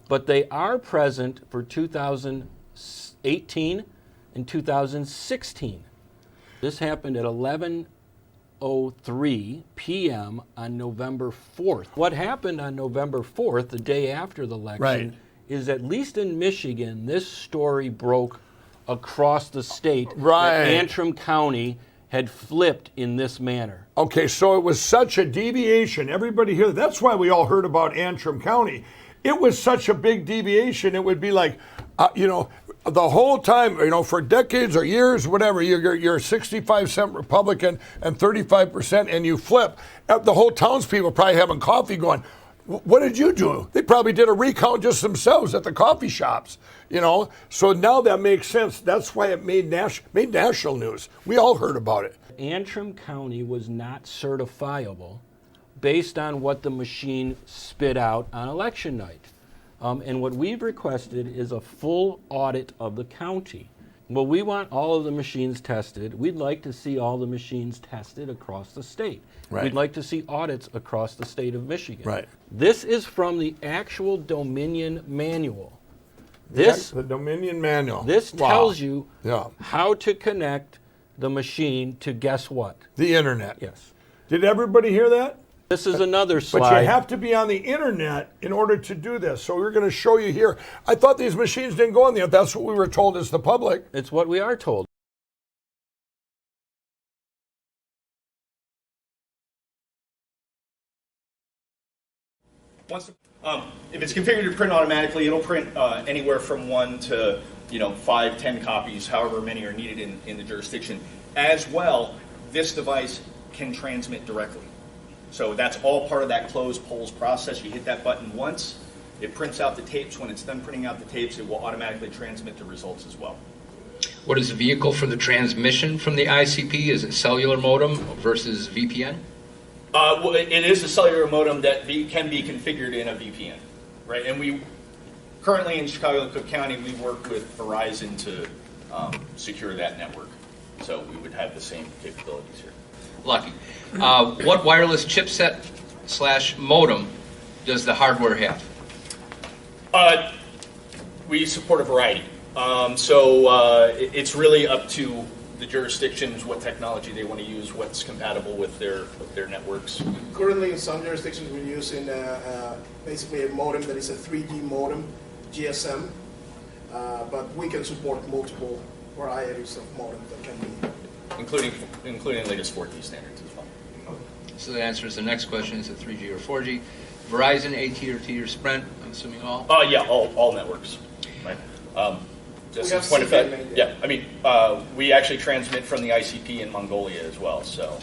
but they are present for 2019 2018 and 2016. This happened at 11:03 p.m. on November 4th. What happened on November 4th, the day after the election, is at least in Michigan, this story broke across the state that Antrim County had flipped in this manner. Okay, so it was such a deviation. Everybody here, that's why we all heard about Antrim County. It was such a big deviation. It would be like, the whole time, for decades or years, whatever, you're 65% Republican and 35%, and you flip. The whole townspeople probably having coffee going, what did you do? They probably did a recount just themselves at the coffee shops, So now that makes sense. That's why it made national news. We all heard about it. Antrim County was not certifiable based on what the machine spit out on election night. And what we've requested is a full audit of the county. Well, we want all of the machines tested. We'd like to see all the machines tested across the state. Right. We'd like to see audits across the state of Michigan. Right. This is from the actual Dominion manual. The Dominion manual. This tells you Yeah. how to connect the machine to guess what? The internet. Yes. Did everybody hear that? This is another slide. But you have to be on the internet in order to do this. So we're going to show you here. I thought these machines didn't go on there. That's what we were told as the public. It's what we are told. If it's configured to print automatically, it'll print anywhere from 1 to 5, 10 copies, however many are needed in the jurisdiction. As well, this device can transmit directly. So that's all part of that closed polls process. You hit that button once, it prints out the tapes. When it's done printing out the tapes, it will automatically transmit the results as well. What is the vehicle for the transmission from the ICP? Is it cellular modem versus VPN? Well, it is a cellular modem that can be configured in a VPN, right? And we currently in Chicago and Cook County, we work with Verizon to secure that network. So we would have the same capabilities here. Lucky. What wireless chipset / modem does the hardware have? We support a variety. So it's really up to the jurisdictions what technology they want to use, what's compatible with their networks. Currently, in some jurisdictions, we're using basically a modem that is a 3G modem, GSM, but we can support multiple varieties of modems that can be, including latest 4G standards as well. So that answers the next question: is it 3G or 4G? Verizon, AT&T, or Sprint? I'm assuming all. Yeah, all networks. Right. Just as a point of fact, yeah. I mean, we actually transmit from the ICP in Mongolia as well, so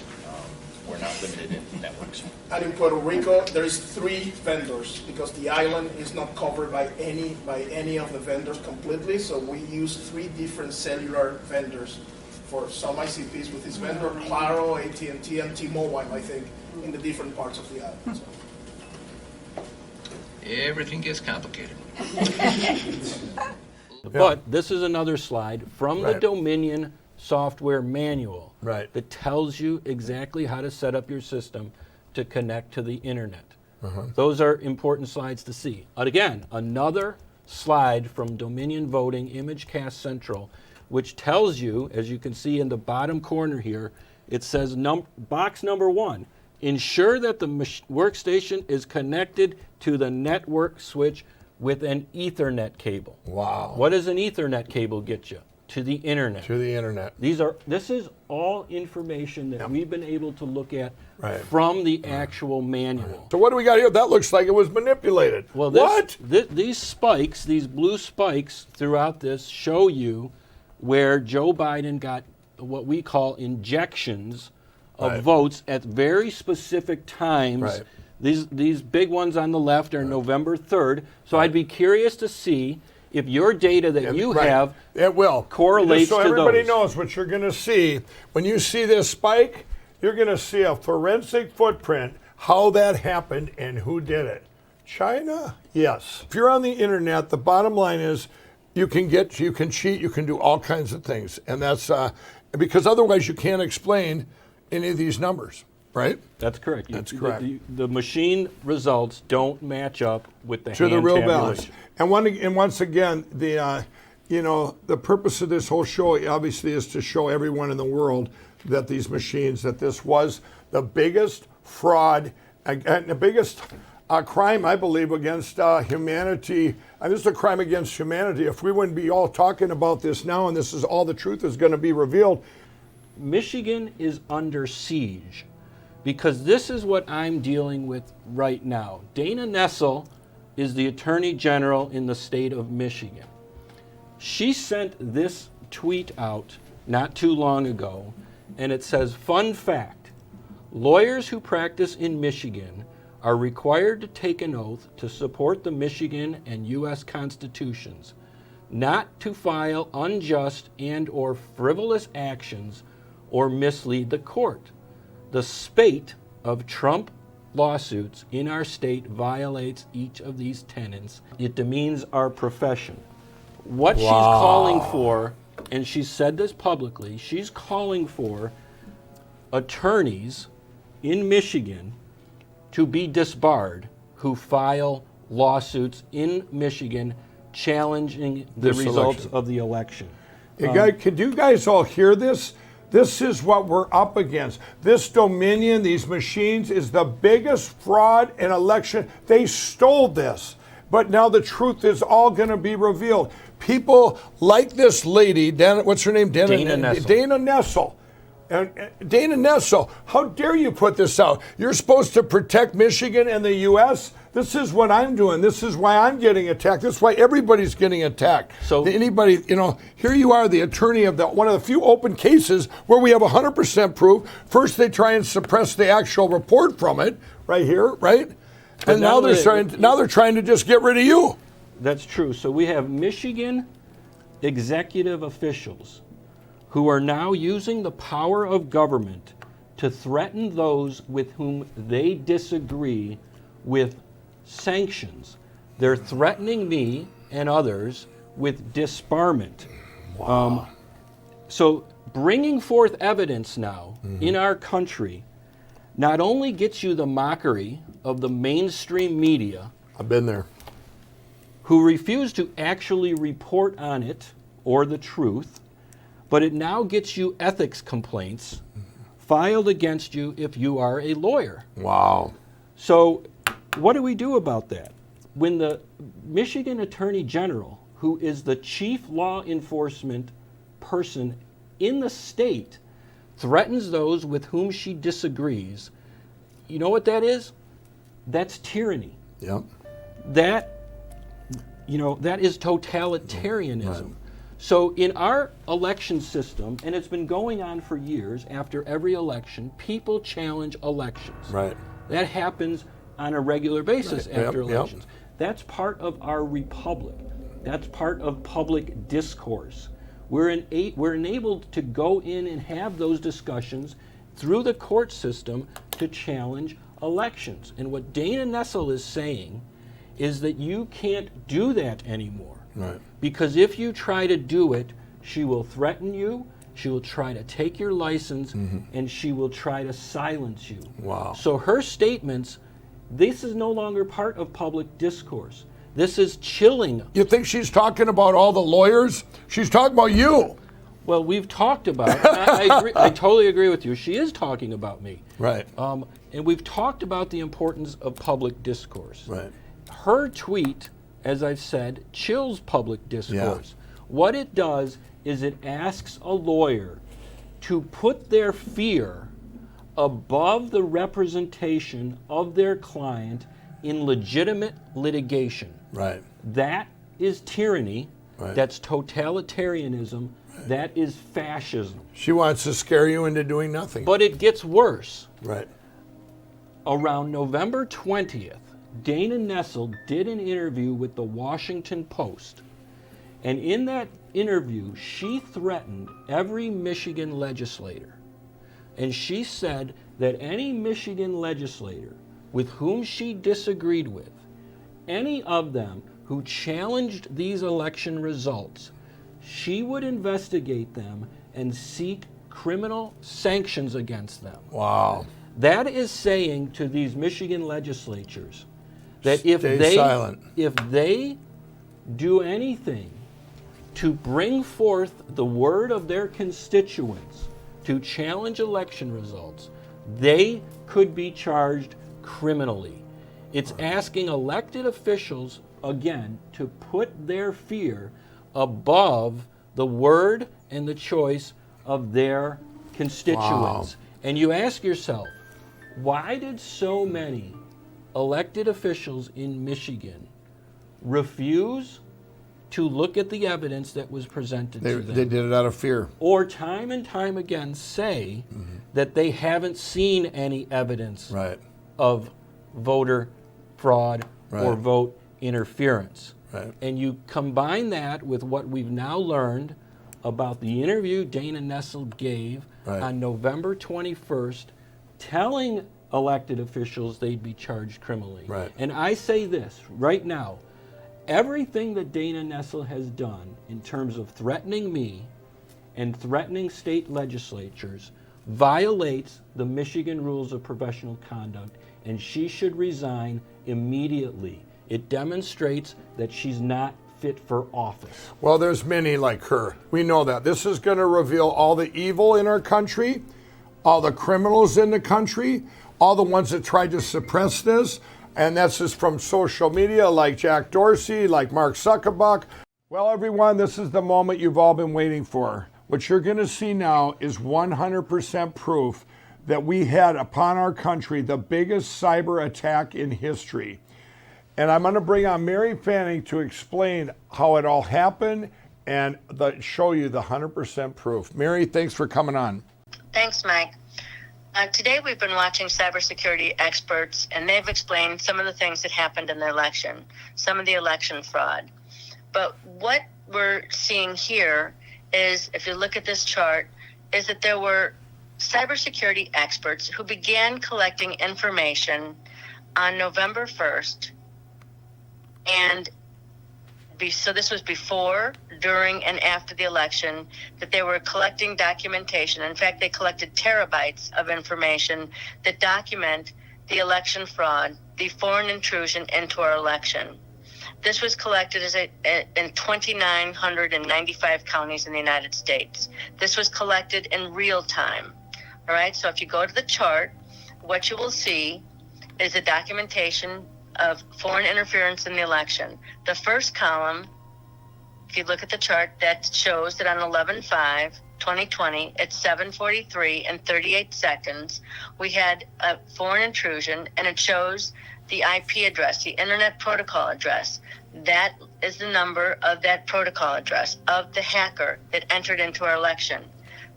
we're not limited in networks. And in Puerto Rico, there is 3 vendors because the island is not covered by any of the vendors completely. So we use 3 different cellular vendors for some ICPs with this vendor, Claro, AT&T, and T-Mobile, I think, in the different parts of the island. So. Everything gets complicated. But this is another slide from the Dominion software manual that tells you exactly how to set up your system to connect to the internet. Those are important slides to see. And again, another slide from Dominion Voting ImageCast Central, which tells you, as you can see in the bottom corner here, it says box number 1, ensure that the workstation is connected to the network switch with an Ethernet cable. Wow. What does an Ethernet cable get you? To the internet. To the internet. This is all information that we've been able to look at from the actual manual. So what do we got here? That looks like it was manipulated. Well, what? These spikes, these blue spikes throughout this show you where Joe Biden got what we call injections of votes at very specific times. These big ones on the left are November 3rd. So I'd be curious to see if your data that you have correlates to those. So everybody knows what you're going to see. When you see this spike, you're going to see a forensic footprint, how that happened and who did it. China? Yes. If you're on the internet, the bottom line is you can cheat, you can do all kinds of things. And that's because otherwise you can't explain any of these numbers. Right? That's correct. That's correct. The machine results don't match up with the to hand the real tabulation. balance. And once again, you know, the purpose of this whole show obviously is to show everyone in the world that these machines, that this was the biggest fraud and the biggest crime, I believe, against humanity. And this is a crime against humanity. If we wouldn't be all talking about this now, and this is all the truth is going to be revealed. Michigan is under siege because this is what I'm dealing with right now. Dana Nessel is the Attorney General in the state of Michigan. She sent this tweet out not too long ago, and it says, "Fun fact, lawyers who practice in Michigan are required to take an oath to support the Michigan and U.S. constitutions, not to file unjust and or frivolous actions or mislead the court. The spate of Trump lawsuits in our state violates each of these tenets. It demeans our profession." What she's calling for, and she said this publicly, she's calling for attorneys in Michigan to be disbarred who file lawsuits in Michigan challenging the results of the election. Could you guys all hear this? This is what we're up against. This Dominion, these machines, is the biggest fraud in election. They stole this. But now the truth is all going to be revealed. People like this lady, what's her name? Dana Nessel. Dana Nessel. And Dana Nessel, how dare you put this out? You're supposed to protect Michigan and the U.S.? This is what I'm doing. This is why I'm getting attacked. This is why everybody's getting attacked. So anybody, you know, here you are, the attorney of one of the few open cases where we have 100% proof. First, they try and suppress the actual report from it, right here, right? But And now they're trying to just get rid of you. That's true. So we have Michigan executive officials who are now using the power of government to threaten those with whom they disagree with sanctions. They're threatening me and others with disbarment. Wow. So bringing forth evidence now in our country not only gets you the mockery of the mainstream media, I've been there, who refuse to actually report on it or the truth, but it now gets you ethics complaints filed against you if you are a lawyer. Wow. So what do we do about that? When the Michigan Attorney General, who is the chief law enforcement person in the state, threatens those with whom she disagrees, you know what that is? That's tyranny. Yep. That is totalitarianism. Right. So in our election system, and it's been going on for years, after every election, people challenge elections. Right. That happens on a regular basis after Yep. elections. That's part of our republic. That's part of public discourse. We're enabled to go in and have those discussions through the court system to challenge elections. And what Dana Nessel is saying is that you can't do that anymore. Right. Because if you try to do it, she will threaten you, she will try to take your license, and she will try to silence you. Wow. So her statements, this is no longer part of public discourse. This is chilling. You think she's talking about all the lawyers? She's talking about you. Well, we've talked about, I agree, I totally agree with you. She is talking about me. Right. And we've talked about the importance of public discourse. Right. Her tweet, as I've said, chills public discourse. Yeah. What it does is it asks a lawyer to put their fear above the representation of their client in legitimate litigation. Right. That is tyranny. Right. That's totalitarianism. Right. That is fascism. She wants to scare you into doing nothing. But it gets worse. Right. Around November 20th, Dana Nessel did an interview with the Washington Post. And in that interview, she threatened every Michigan legislator. And she said that any Michigan legislator with whom she disagreed with, any of them who challenged these election results, she would investigate them and seek criminal sanctions against them. Wow. That is saying to these Michigan legislatures that if Stay they silent. if they do anything to bring forth the word of their constituents to challenge election results, they could be charged criminally. It's asking elected officials, again, to put their fear above the word and the choice of their constituents. Wow. And you ask yourself, why did so many elected officials in Michigan refuse to look at the evidence that was presented to them? They did it out of fear. Or time and time again say that they haven't seen any evidence Right. of voter fraud or Right. vote interference. Right. And you combine that with what we've now learned about the interview Dana Nessel gave Right. on November 21st, telling elected officials they'd be charged criminally. Right. And I say this right now, everything that Dana Nessel has done in terms of threatening me and threatening state legislatures violates the Michigan rules of professional conduct, and she should resign immediately. It demonstrates that she's not fit for office. Well, there's many like her. We know that. This is going to reveal all the evil in our country, all the criminals in the country, all the ones that tried to suppress this. And that's just from social media like Jack Dorsey, like Mark Zuckerberg. Well, everyone, this is the moment you've all been waiting for. What you're going to see now is 100% proof that we had upon our country the biggest cyber attack in history. And I'm going to bring on Mary Fanning to explain how it all happened and show you the 100% proof. Mary, thanks for coming on. Thanks, Mike. Today we've been watching cybersecurity experts, and they've explained some of the things that happened in the election, some of the election fraud. But what we're seeing here is, if you look at this chart, is that there were cybersecurity experts who began collecting information on November 1st. And so this was before, during, and after the election, that they were collecting documentation. In fact, they collected terabytes of information that document the election fraud, the foreign intrusion into our election. This was collected in 2,995 counties in the United States. This was collected in real time. All right, so if you go to the chart, what you will see is the documentation of foreign interference in the election. The first column, if you look at the chart, that shows that on 11/5/2020, at 7:43 and 38 seconds, we had a foreign intrusion, and it shows the IP address, the Internet Protocol address. That is the number of that protocol address of the hacker that entered into our election.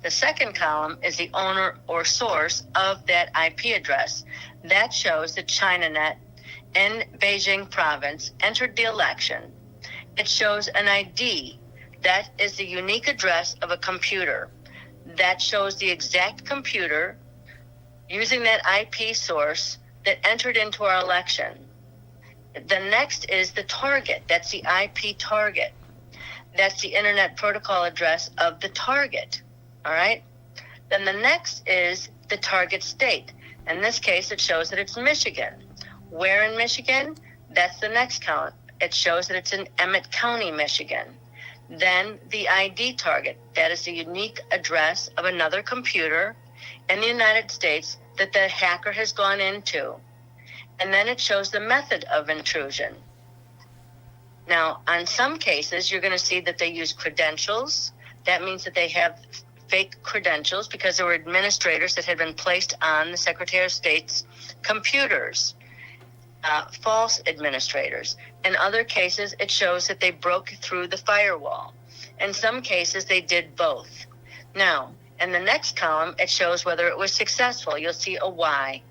The second column is the owner or source of that IP address. That shows that ChinaNet in Beijing province entered the election. It shows an ID. That is the unique address of a computer. That shows the exact computer using that IP source that entered into our election. The next is the target. That's the IP target. That's the Internet Protocol address of the target. All right? Then the next is the target state. In this case, it shows that it's Michigan. Where in Michigan? That's the next column. It shows that it's in Emmett County, Michigan. Then the ID target. That is the unique address of another computer in the United States that the hacker has gone into. And then it shows the method of intrusion. Now, on some cases, you're going to see that they use credentials. That means that they have fake credentials because there were administrators that had been placed on the Secretary of State's computers. False administrators. In other cases, it shows that they broke through the firewall. In some cases, they did both. Now, in the next column, it shows whether it was successful. You'll see a Y.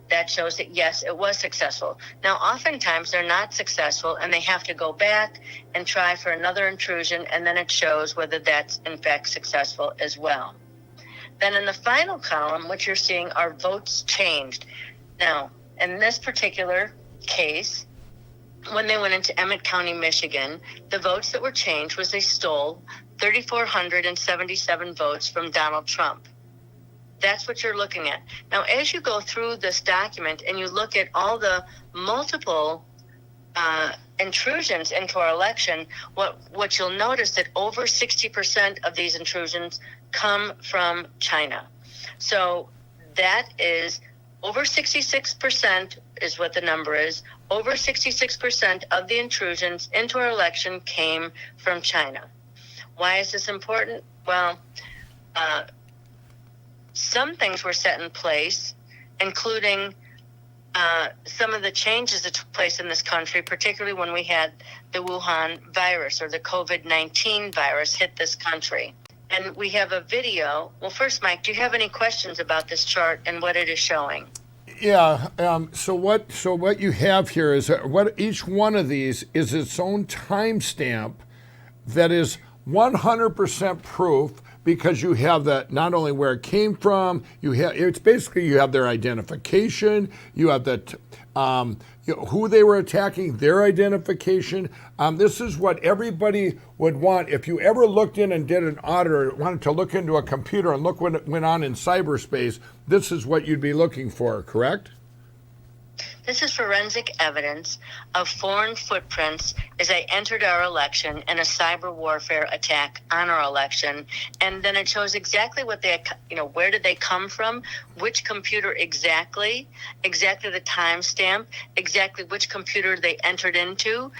That shows that, yes, it was successful. Now, oftentimes, they're not successful, and they have to go back and try for another intrusion, and then it shows whether that's, in fact, successful as well. Then in the final column, what you're seeing are votes changed. Now, in this particular case, when they went into Emmett County, Michigan, the votes that were changed was they stole 3,477 votes from Donald Trump. That's what you're looking at. Now, as you go through this document and you look at all the multiple intrusions into our election, what you'll notice that over 60% of these intrusions come from China. So that is over 66% is what the number is. Over 66% of the intrusions into our election came from China. Why is this important? Well, some things were set in place, including some of the changes that took place in this country, particularly when we had the Wuhan virus or the COVID-19 virus hit this country. And we have a video. Well, first, Mike, do you have any questions about this chart and what it is showing? Yeah. So what you have here is what each one of these is its own timestamp that is 100% proof, because you have that not only where it came from, you have you have their identification, you have who they were attacking, their identification. This is what everybody would want. If you ever looked in and did an audit or wanted to look into a computer and look what went on in cyberspace, this is what you'd be looking for, correct? This is forensic evidence of foreign footprints as they entered our election in a cyber warfare attack on our election. And then it shows exactly what they, where did they come from, which computer exactly the timestamp, exactly which computer they entered into,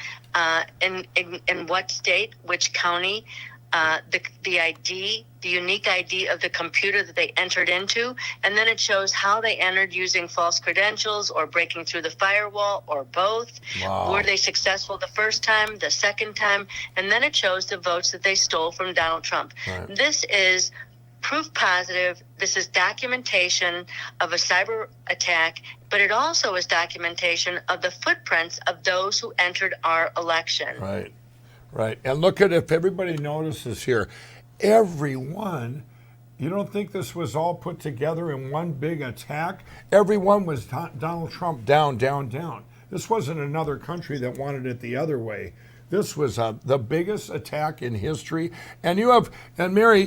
in what state, which county, the ID, the unique ID of the computer that they entered into, and then it shows how they entered using false credentials or breaking through the firewall or both. Wow. Were they successful the first time, the second time, and then it shows the votes that they stole from Donald Trump. Right. This is proof positive. This is documentation of a cyber attack, but it also is documentation of the footprints of those who entered our election. Right. Right. And look at, if everybody notices here, everyone, you don't think this was all put together in one big attack? Everyone was Donald Trump down, down, down. This wasn't another country that wanted it the other way. This was the biggest attack in history. And Mary,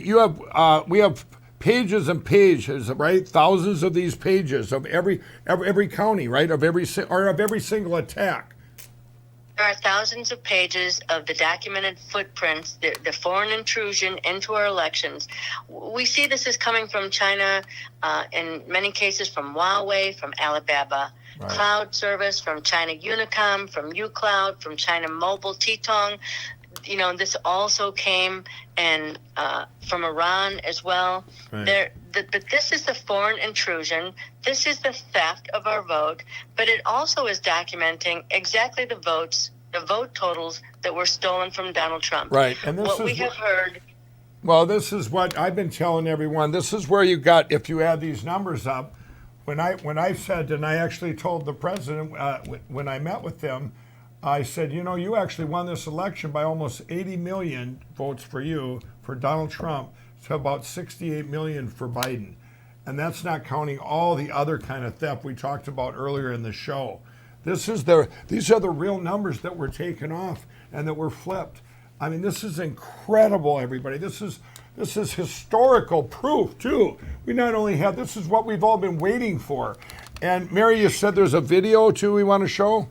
we have pages and pages, right? Thousands of these pages of every county, right? Of every single attack. There are thousands of pages of the documented footprints, the foreign intrusion into our elections. We see this is coming from China, in many cases from Huawei, from Alibaba Right. Cloud Service, from China Unicom, from uCloud, from China Mobile, Titong. This also came from Iran as well. Right. But this is the foreign intrusion. This is the theft of our vote. But it also is documenting exactly the vote totals that were stolen from Donald Trump. Right. And what we have heard. Well, this is what I've been telling everyone. This is where you got, if you add these numbers up, when I said, and I actually told the president when I met with them, I said, you actually won this election by almost 80 million votes for you, for Donald Trump, to about 68 million for Biden. And that's not counting all the other kind of theft we talked about earlier in the show. These are the real numbers that were taken off and that were flipped. I mean, this is incredible, everybody. This is historical proof, too. We not only have, this is what we've all been waiting for. And Mary, you said there's a video, too, we want to show?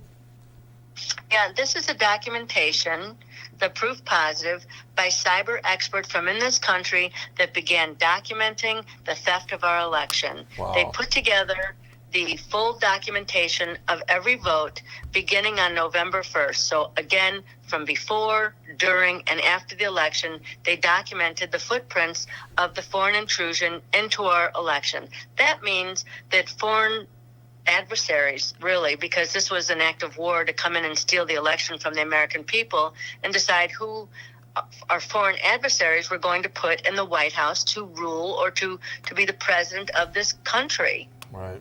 Yeah, this is a documentation, the proof positive, by cyber experts from in this country that began documenting the theft of our election. Wow. They put together the full documentation of every vote beginning on November 1st. So again, from before, during, and after the election, they documented the footprints of the foreign intrusion into our election. That means that foreign adversaries, really, because this was an act of war to come in and steal the election from the American people and decide who our foreign adversaries were going to put in the White House to rule or to be the president of this country. Right.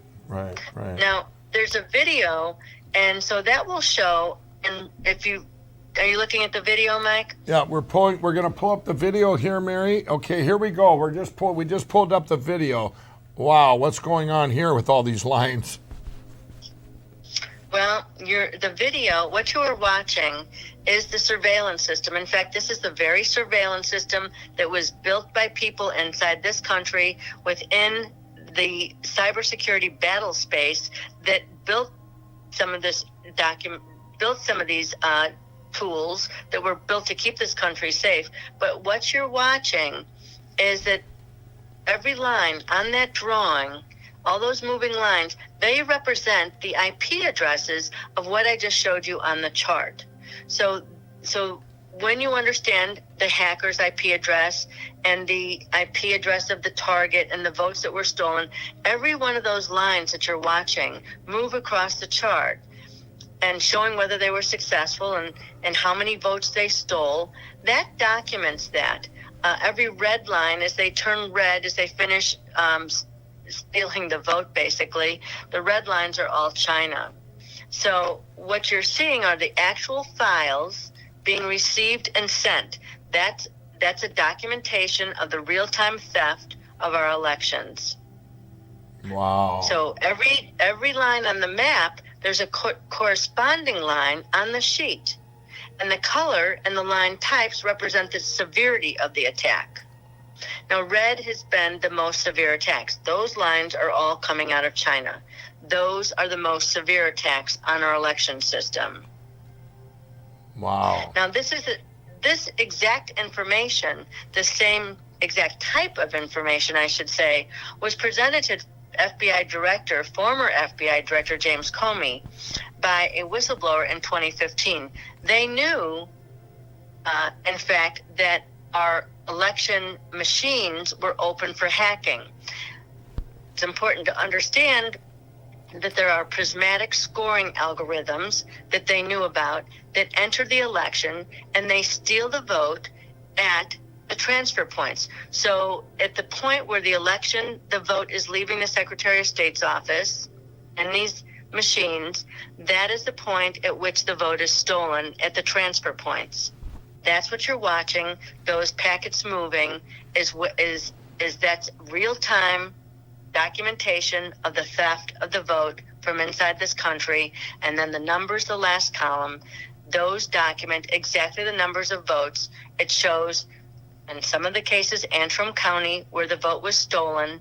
Now, there's a video, and so that will show, and are you looking at the video, Mike? Yeah, we're going to pull up the video here, Mary. Okay, here we go. We just pulled up the video. Wow, what's going on here with all these lines? Well, the video, what you are watching is the surveillance system. In fact, this is the very surveillance system that was built by people inside this country within the cybersecurity battle space that built some of this built some of these tools that were built to keep this country safe. But what you're watching is that every line on that drawing, all those moving lines, they represent the IP addresses of what I just showed you on the chart. So when you understand the hacker's IP address and the IP address of the target and the votes that were stolen, every one of those lines that you're watching move across the chart and showing whether they were successful and how many votes they stole, that documents that. Every red line, as they turn red, as they finish stealing the vote, basically, the red lines are all China. So what you're seeing are the actual files being received and sent. That's a documentation of the real-time theft of our elections. Wow. So every line on the map, there's a corresponding line on the sheet. And the color and the line types represent the severity of the attack. Now, red has been the most severe attacks. Those lines are all coming out of China. Those are the most severe attacks on our election system. Wow. Now, this exact information, the same exact type of information, I should say, was presented to former FBI Director James Comey by a whistleblower in 2015. They knew, in fact, that our election machines were open for hacking. It's important to understand that there are prismatic scoring algorithms that they knew about that enter the election and they steal the vote at the transfer points. So at the point where the vote is leaving the Secretary of State's office and these machines, that is the point at which the vote is stolen at the transfer points. That's what you're watching. Those packets moving is that's real-time documentation of the theft of the vote from inside this country. And then the numbers, the last column, those document exactly the numbers of votes. It shows, in some of the cases, Antrim County, where the vote was stolen,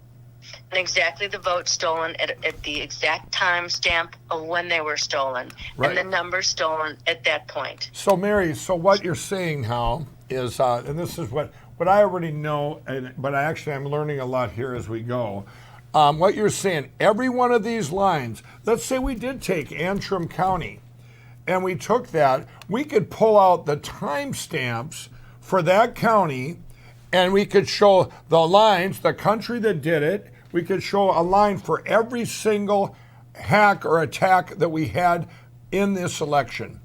and exactly the vote stolen at the exact time stamp of when they were stolen, right, and the numbers stolen at that point. So, Mary, what you're saying now is, and this is what I already know, but I'm learning a lot here as we go. What you're saying, every one of these lines, let's say we did take Antrim County, and we took that, we could pull out the timestamps for that county, and we could show the lines, the country that did it. We could show a line for every single hack or attack that we had in this election.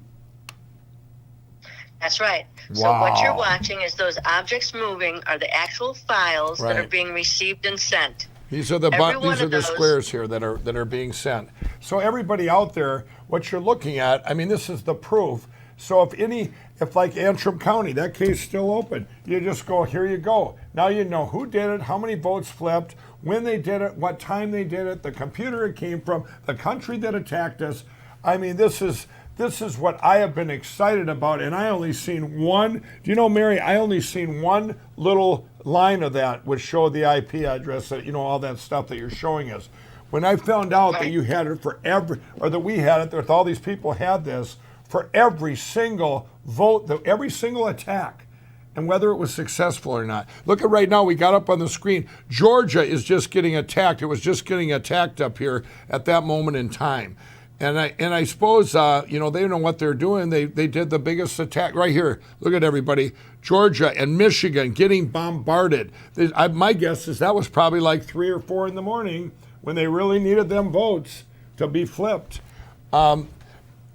That's right. Wow. So what you're watching is those objects moving are the actual files right, that are being received and sent. These are the squares here that are being sent. So everybody out there, what you're looking at, I mean, this is the proof. So if like Antrim County, that case is still open, you just go, here you go. Now you know who did it, how many votes flipped, when they did it, what time they did it, the computer it came from, the country that attacked us. I mean, this is what I have been excited about, and I only seen one. Do you know, Mary, I only seen one little line of that which showed the IP address, that, all that stuff that you're showing us. When I found out that you had it for that we had it, that all these people had this, for every single vote, every single attack, and whether it was successful or not. Look at right now, we got up on the screen, Gorgia is just getting attacked. It was just getting attacked up here at that moment in time. And I suppose, they know what they're doing. They did the biggest attack right here. Look at everybody. Gorgia and Michigan getting bombarded. My guess is that was probably like 3 or 4 in the morning when they really needed them votes to be flipped.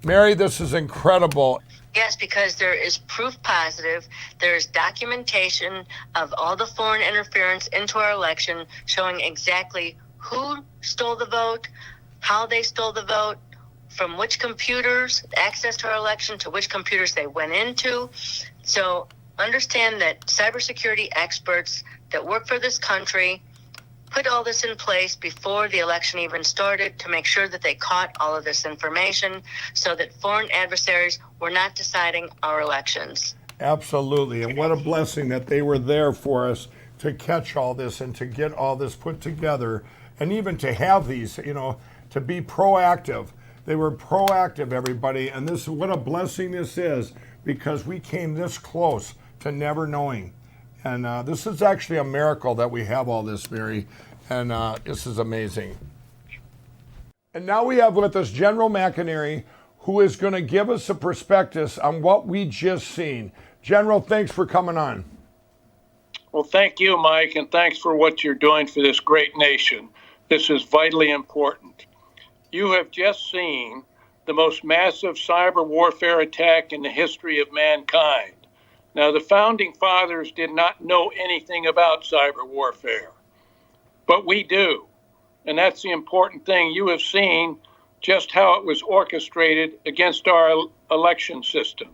Mary, this is incredible. Yes, because there is proof positive. There is documentation of all the foreign interference into our election, showing exactly who stole the vote, how they stole the vote, from which computers, access to our election, to which computers they went into. So understand that cybersecurity experts that work for this country put all this in place before the election even started to make sure that they caught all of this information so that foreign adversaries were not deciding our elections. Absolutely. And what a blessing that they were there for us to catch all this and to get all this put together, and even to have these, to be proactive. They were proactive, everybody, and this what a blessing this is, because we came this close to never knowing. And this is actually a miracle that we have all this, Mary, and this is amazing. And now we have with us General McInerney, who is going to give us a prospectus on what we just seen. General, thanks for coming on. Well, thank you, Mike, and thanks for what you're doing for this great nation. This is vitally important. You have just seen the most massive cyber warfare attack in the history of mankind. Now, the founding fathers did not know anything about cyber warfare, but we do. And that's the important thing. You have seen just how it was orchestrated against our election system.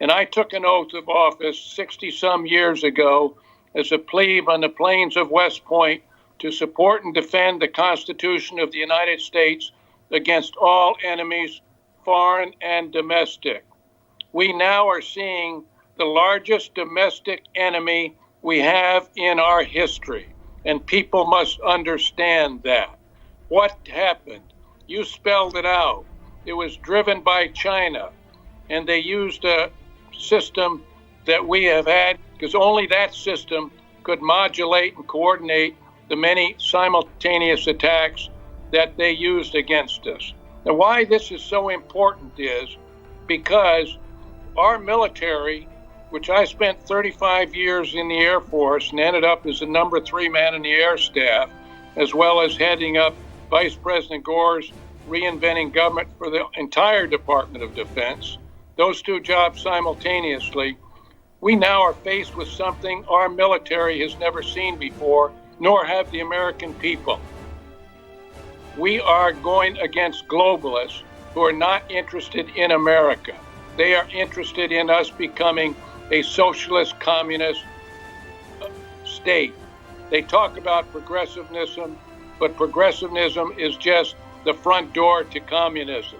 And I took an oath of office 60-some years ago as a plebe on the plains of West Point to support and defend the Constitution of the United States against all enemies, foreign and domestic. We now are seeing the largest domestic enemy we have in our history, and people must understand that. What happened? You spelled it out. It was driven by China, and they used a system that we have had, because only that system could modulate and coordinate the many simultaneous attacks that they used against us. Now, why this is so important is because our military, which I spent 35 years in the Air Force and ended up as the number 3 man in the Air Staff, as well as heading up Vice President Gore's reinventing government for the entire Department of Defense, those two jobs simultaneously, we now are faced with something our military has never seen before, nor have the American people. We are going against globalists who are not interested in America. They are interested in us becoming a socialist, communist state. They talk about progressivism, but progressivism is just the front door to communism.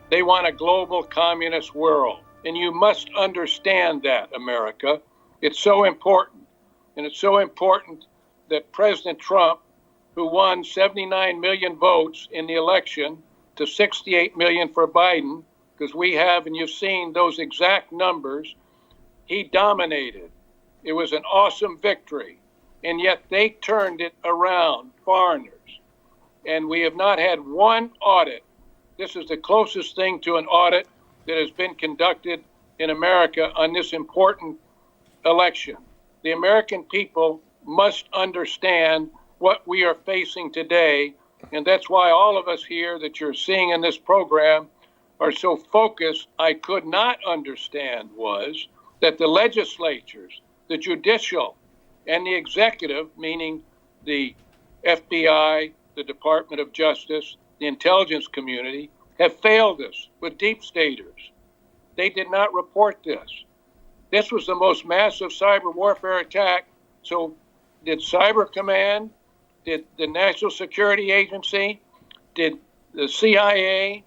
They want a global communist world. And you must understand that, America. It's so important. And it's so important that President Trump, who won 79 million votes in the election to 68 million for Biden, because we have, and you've seen those exact numbers, he dominated. It was an awesome victory. And yet they turned it around, foreigners. And we have not had one audit. This is the closest thing to an audit that has been conducted in America on this important election. The American people must understand what we are facing today, and that's why all of us here that you're seeing in this program are so focused. I could not understand was that the legislatures, the judicial, and the executive, meaning the FBI, the Department of Justice, the intelligence community, have failed us with deep staters. They did not report this. This was the most massive cyber warfare attack. So did Cyber Command, did the National Security Agency, did the CIA,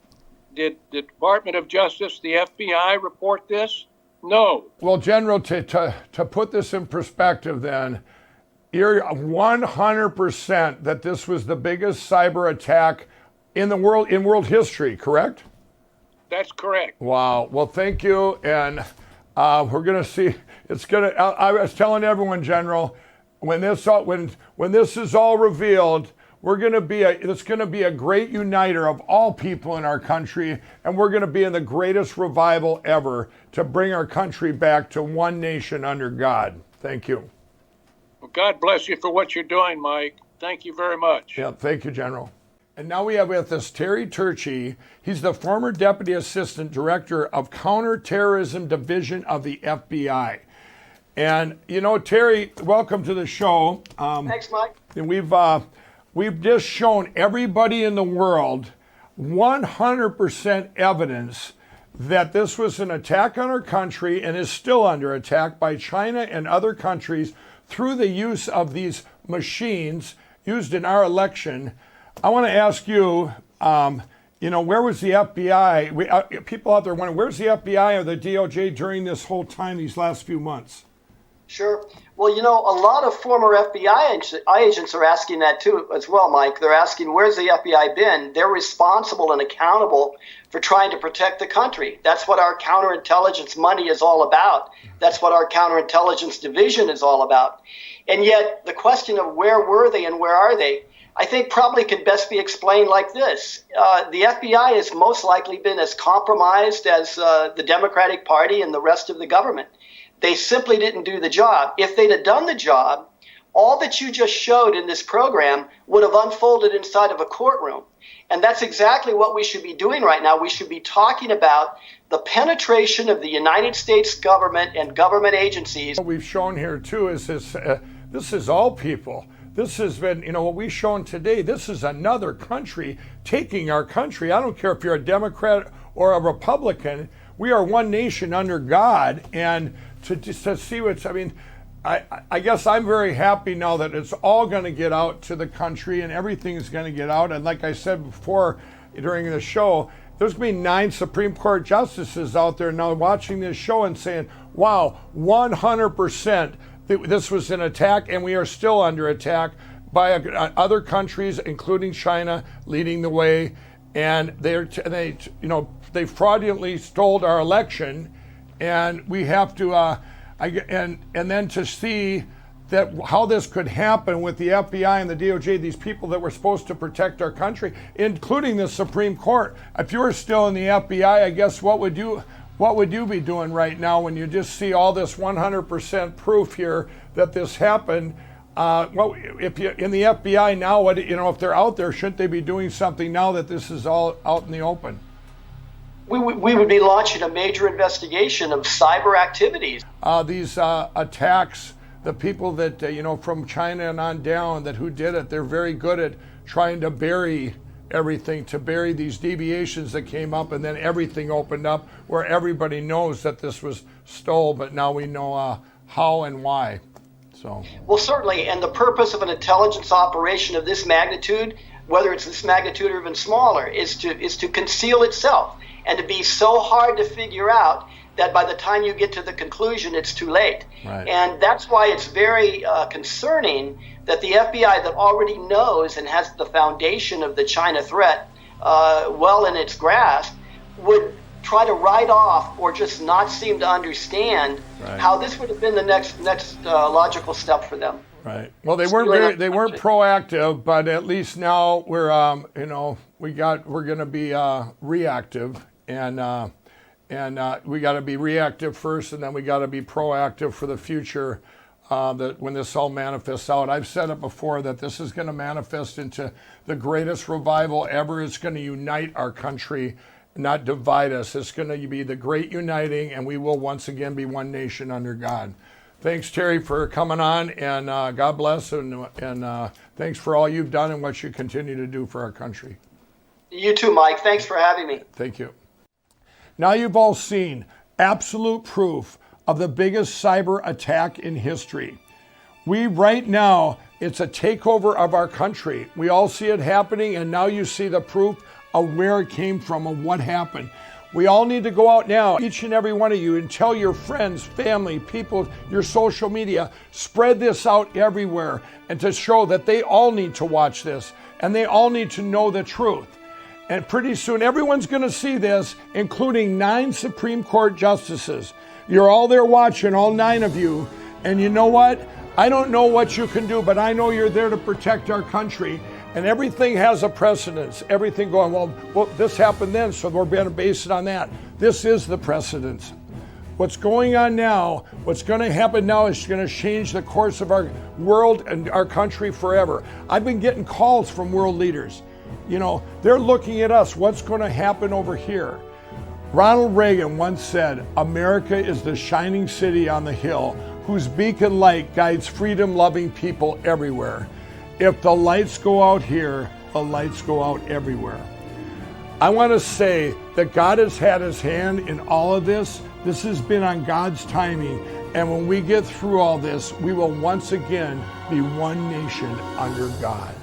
did the Department of Justice, the FBI report this? No. Well, General, to put this in perspective then, you're 100% that this was the biggest cyber attack in the world, in world history, correct? That's correct. Wow. Well, thank you. And we're going to see, I was telling everyone, General, when this is all revealed, it's going to be a great uniter of all people in our country, and we're going to be in the greatest revival ever to bring our country back to one nation under God. Thank you. Well, God bless you for what you're doing, Mike. Thank you very much. Yeah, thank you, General. And now we have with us Terry Turchi. He's the former Deputy Assistant Director of Counterterrorism Division of the FBI. And, you know, Terry, welcome to the show. Thanks, Mike. And we've just shown everybody in the world 100% evidence that this was an attack on our country and is still under attack by China and other countries through the use of these machines used in our election. I want to ask you, where was the FBI? People out there wondering, where's the FBI or the DOJ during this whole time, these last few months? Sure. Well, a lot of former FBI agents are asking that too as well, Mike. They're asking, where's the FBI been? They're responsible and accountable for trying to protect the country. That's what our counterintelligence money is all about. That's what our counterintelligence division is all about. And yet the question of where were they and where are they, I think probably could best be explained like this. The FBI has most likely been as compromised as the Democratic Party and the rest of the government. They simply didn't do the job. If they'd have done the job, all that you just showed in this program would have unfolded inside of a courtroom. And that's exactly what we should be doing right now. We should be talking about the penetration of the United States government and government agencies. What we've shown here too is this is all people. This has been, what we've shown today, this is another country taking our country. I don't care if you're a Democrat or a Republican. We are one nation under God. And to see what's, I guess I'm very happy now that it's all going to get out to the country and everything's going to get out. And like I said before during the show, there's going to be 9 Supreme Court justices out there now watching this show and saying, wow, 100% this was an attack, and we are still under attack by other countries, including China, leading the way. And they fraudulently stole our election, and we have to and then to see that how this could happen with the FBI and the DOJ, these people that were supposed to protect our country, including the Supreme Court. If you were still in the FBI, I guess what would you be doing right now when you just see all this 100% proof here that this happened? If you're in the FBI now, if they're out there, shouldn't they be doing something now that this is all out in the open? We would be launching a major investigation of cyber activities. These attacks, the people that, from China and on down, who did it, they're very good at trying to bury everything, to bury these deviations that came up, and then everything opened up where everybody knows that this was stole, but now we know how and why. So. Well, certainly, and the purpose of an intelligence operation of this magnitude, whether it's this magnitude or even smaller, is to conceal itself and to be so hard to figure out that by the time you get to the conclusion, it's too late. Right. And that's why it's very concerning that the FBI, that already knows and has the foundation of the China threat well in its grasp, would try to write off or just not seem to understand how this would have been the next logical step for them. Right. Well, they weren't proactive, but at least now we're we're going to be reactive, and we got to be reactive first, and then we got to be proactive for the future. That when this all manifests out, I've said it before that this is going to manifest into the greatest revival ever. It's going to unite our country, not divide us. It's going to be the great uniting, and we will once again be one nation under God. Thanks, Terry, for coming on, and God bless, and thanks for all you've done and what you continue to do for our country. You too, Mike. Thanks for having me. Thank you. Now you've all seen absolute proof of the biggest cyber attack in history. Right now, it's a takeover of our country. We all see it happening, and now you see the proof of where it came from and what happened. We all need to go out now, each and every one of you, and tell your friends, family, people, your social media, spread this out everywhere, and to show that they all need to watch this, and they all need to know the truth. And pretty soon, everyone's going to see this, including 9 Supreme Court justices. You're all there watching, all 9 of you, and you know what? I don't know what you can do, but I know you're there to protect our country. And everything has a precedence. Everything going, well, this happened then, so we're going to base it on that. This is the precedence. What's going on now, what's going to happen now is going to change the course of our world and our country forever. I've been getting calls from world leaders. They're looking at us. What's going to happen over here? Ronald Reagan once said, America is the shining city on the hill whose beacon light guides freedom-loving people everywhere. If the lights go out here, the lights go out everywhere. I want to say that God has had his hand in all of this. This has been on God's timing. And when we get through all this, we will once again be one nation under God.